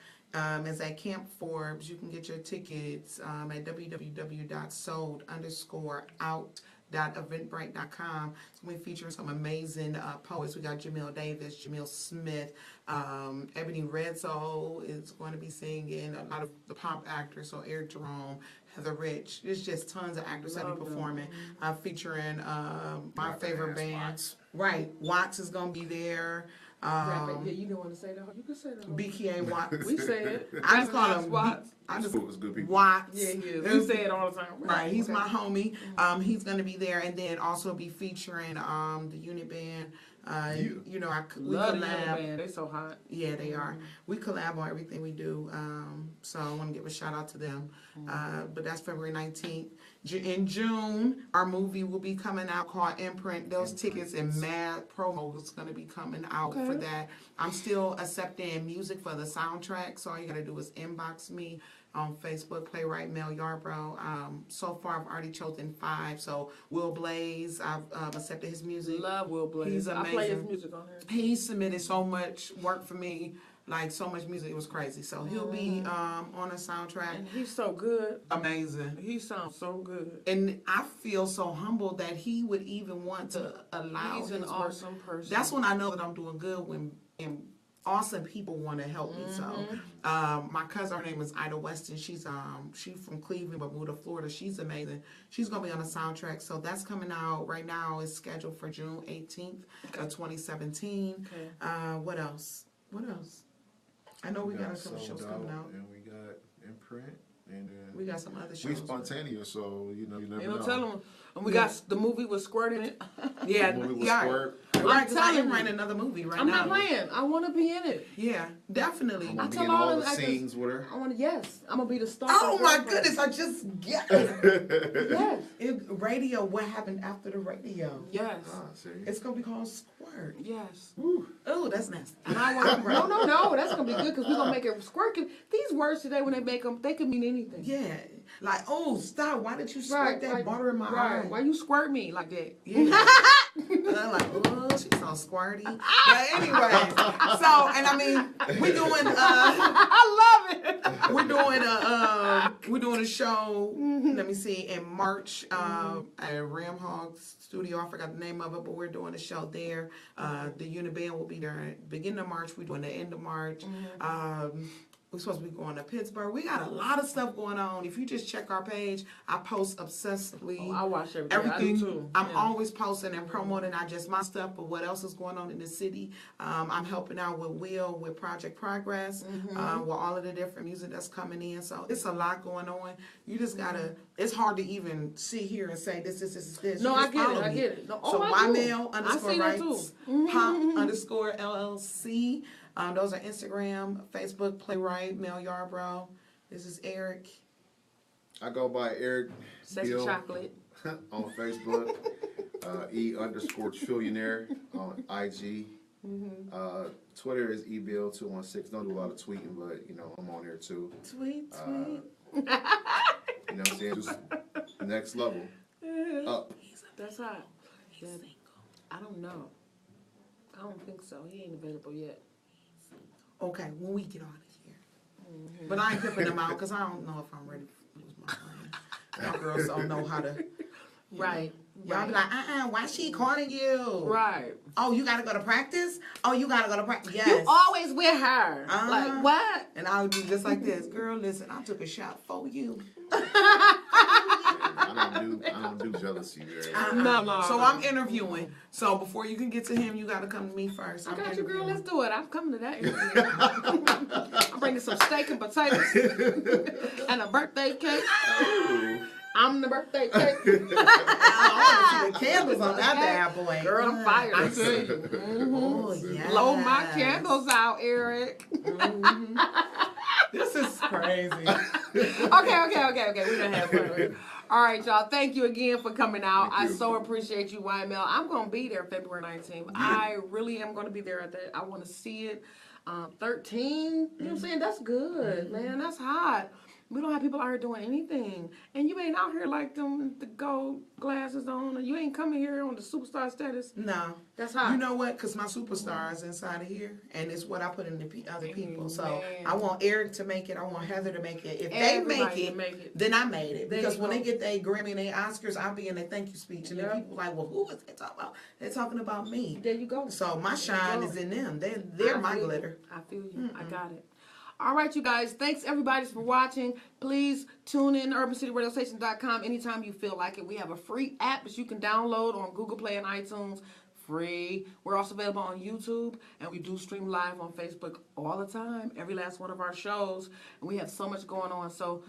Is at Camp Forbes. You can get your tickets at www.sold_out.eventbrite.com. It's going to be featuring some amazing poets. We got Jamil Davis, Jamil Smith, Ebony Redsoul is going to be singing, a lot of the pop actors, so Eric Jerome, Heather Rich. There's just tons of actors that Love be them. performing, featuring my Rapping favorite ass band. Watts. Right, Watts is going to be there. Rap it. Yeah, you don't want to say that. You can say that. BKA Watts. We say it. I just call Rapping him Watts. I just It was good people. Watts. Yeah, he is. We say it all the time. Right, he's Okay. my homie. He's gonna be there, and then also be featuring the unit band. You know, we Love the collab. Yellow Band. They so hot. Yeah, they are. We collab on everything we do. So I want to give a shout out to them. But that's February 19th. In June, our movie will be coming out called Imprint. Those tickets and mad promo is going to be coming out for that. I'm still accepting music for the soundtrack. So all you got to do is inbox me on Facebook, Playwright Mel Yarbrough. So far, I've already chosen 5. So Will Blaze, I've accepted his music. Love Will Blaze. He's I play his amazing. music on here. He submitted so much work for me, like so much music, it was crazy. So he'll be on a soundtrack. And he's so good. Amazing. He sounds so good. And I feel so humbled that he would even want to allow He's an his work. awesome person. That's when I know that I'm doing good, when awesome people want to help me. So my cousin, her name is Ida Weston. She's from Cleveland but moved to Florida. She's amazing. She's gonna be on the soundtrack. So that's coming out right now. It's scheduled for June 18th of 2017. Okay. What else? I know we got a couple Sold shows coming out. and we got Imprint, and then We got some other we shows. spontaneous, so you never You know. know, tell him. And we got the movie with Squirt in it. Yeah, The movie was yeah. Squirt. Right, 'cause I telling am you. writing another movie right I'm now. not playing. I want to be in it. Yeah, definitely. I'm gonna be tell in all all them the actors- scenes with her. I want to. Yes, I'm gonna be the star. Oh of my Broadway. goodness, I just get it. Yes. Radio, what happened after the radio? Yes. See? It's gonna be called Squirt. Yes. Oh, that's nasty. And I want no. That's gonna be good because we're gonna make it squirt. These words today, when they make them, they can mean anything. Yeah, like, oh, stop! Why did you squirt that like, butter in my right. eye? Why you squirt me like that? Yeah. And I'm like, oh, she's all squirty. But anyway, so, and I mean, we're doing, I love it. we're doing a show, let me see, in March, at Ram Hog Studio. I forgot the name of it, but we're doing a show there. The unit band will be there at the beginning of March. We're doing the end of March. We're supposed to be going to Pittsburgh. We got a lot of stuff going on. If you just check our page, I post obsessively. Oh, I watch everything. Everything. I do too. I'm Yeah. always posting and promoting not just my stuff, but what else is going on in the city. I'm helping out with Will with Project Progress, with all of the different music that's coming in. So it's a lot going on. You just gotta. It's hard to even sit here and say this. No, You I just get it. follow I me. get it. No, So I do. YMail I see that too. _rights, pop _ LLC. Those are Instagram, Facebook, Playwright Mel Yarbrough. This is Eric. I go by Eric Sexy Bill chocolate. on Facebook. E_trillionaire on IG. Twitter is ebill216. Don't do a lot of tweeting, but you know I'm on there too. Tweet. You know what I'm saying? Just next level. Up. That's hot. Yeah. I don't know. I don't think so. He ain't available yet. Okay, when we get out of here. But I ain't pimping them out because I don't know if I'm ready to lose my mind. Y'all girls don't know how to. Right. Y'all be like, why she calling you? Right. Oh, you gotta go to practice? Oh, you gotta go to practice. Yes. You always with her. Like what? And I would do just like this. Girl, listen, I took a shot for you. I don't do jealousy there. No. So I'm interviewing. So before you can get to him, you gotta come to me first. I I'm got you, girl. interviewing. Let's do it. I'm coming to that interview. I'm bringing some steak and potatoes and a birthday cake. I'm the birthday cake. I want to see the candles on that bad boy. Girl, I'm fired. I tell you. Oh, yeah. Blow my candles out, Eric. This is crazy. Okay. We're gonna have fun. All right, y'all. Thank you again for coming out. I so appreciate you, YML. I'm gonna be there February 19th. I really am gonna be there at that. I want to see it. 13. You know what I'm saying? That's good, man. That's hot. We don't have people out here doing anything. And you ain't out here like them, the gold glasses on. And you ain't coming here on the superstar status. No. That's hot. You know what? Because my superstar is inside of here. And it's what I put in the other people. So Man. I want Eric to make it. I want Heather to make it. If Everybody they to make it. then I made it. There Because you when go. they get their Grammy and their Oscars, I'll be in their thank you speech. And Yep. then people like, well, who is they talking about? They're talking about me. There you go. So my There you shine go. is in them. They're I my feel you. glitter. I feel you. I got it. All right, you guys. Thanks, everybody, for watching. Please tune in to urbancityradiostation.com anytime you feel like it. We have a free app that you can download on Google Play and iTunes. Free. We're also available on YouTube, and we do stream live on Facebook all the time. Every last one of our shows, and we have so much going on. So,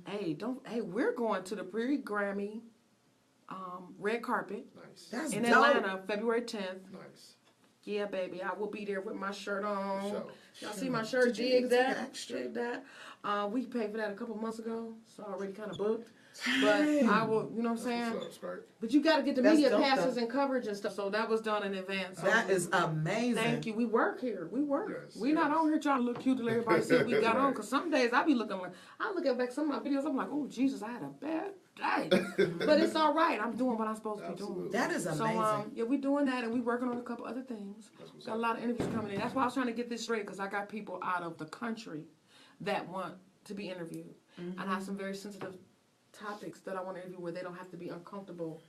hey, we're going to the pre-Grammy red carpet Nice. That's in dope. Atlanta, February 10th. Nice. Yeah, baby, I will be there with my shirt on. Sure. Y'all see my shirt? Did you Dig get that. the extra? Dig that. We paid for that a couple months ago, so already kind of booked. But I will, you know what I'm saying? What's up, Skirt? But you got to get the That's media dope, passes though. and coverage and stuff. So that was done in advance. So That is amazing. thank you. We work here. We work. Yes, We not yes. on here trying to look cute to let everybody see what we got on. Right. Because some days I be looking like, I look at back some of my videos, I'm like, oh, Jesus, I had a bad day. But it's all right. I'm doing what I'm supposed to be doing. Absolutely. That is amazing. So, yeah, we're doing that, and we're working on a couple other things. Got a lot of interviews coming in. That's why I was trying to get this straight, because I got people out of the country that want to be interviewed. And I have some very sensitive topics that I want to interview where they don't have to be uncomfortable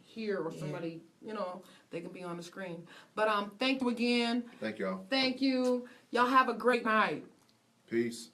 here or somebody, you know, they can be on the screen. But thank you again. Thank y'all. Thank you. Y'all have a great night. Peace.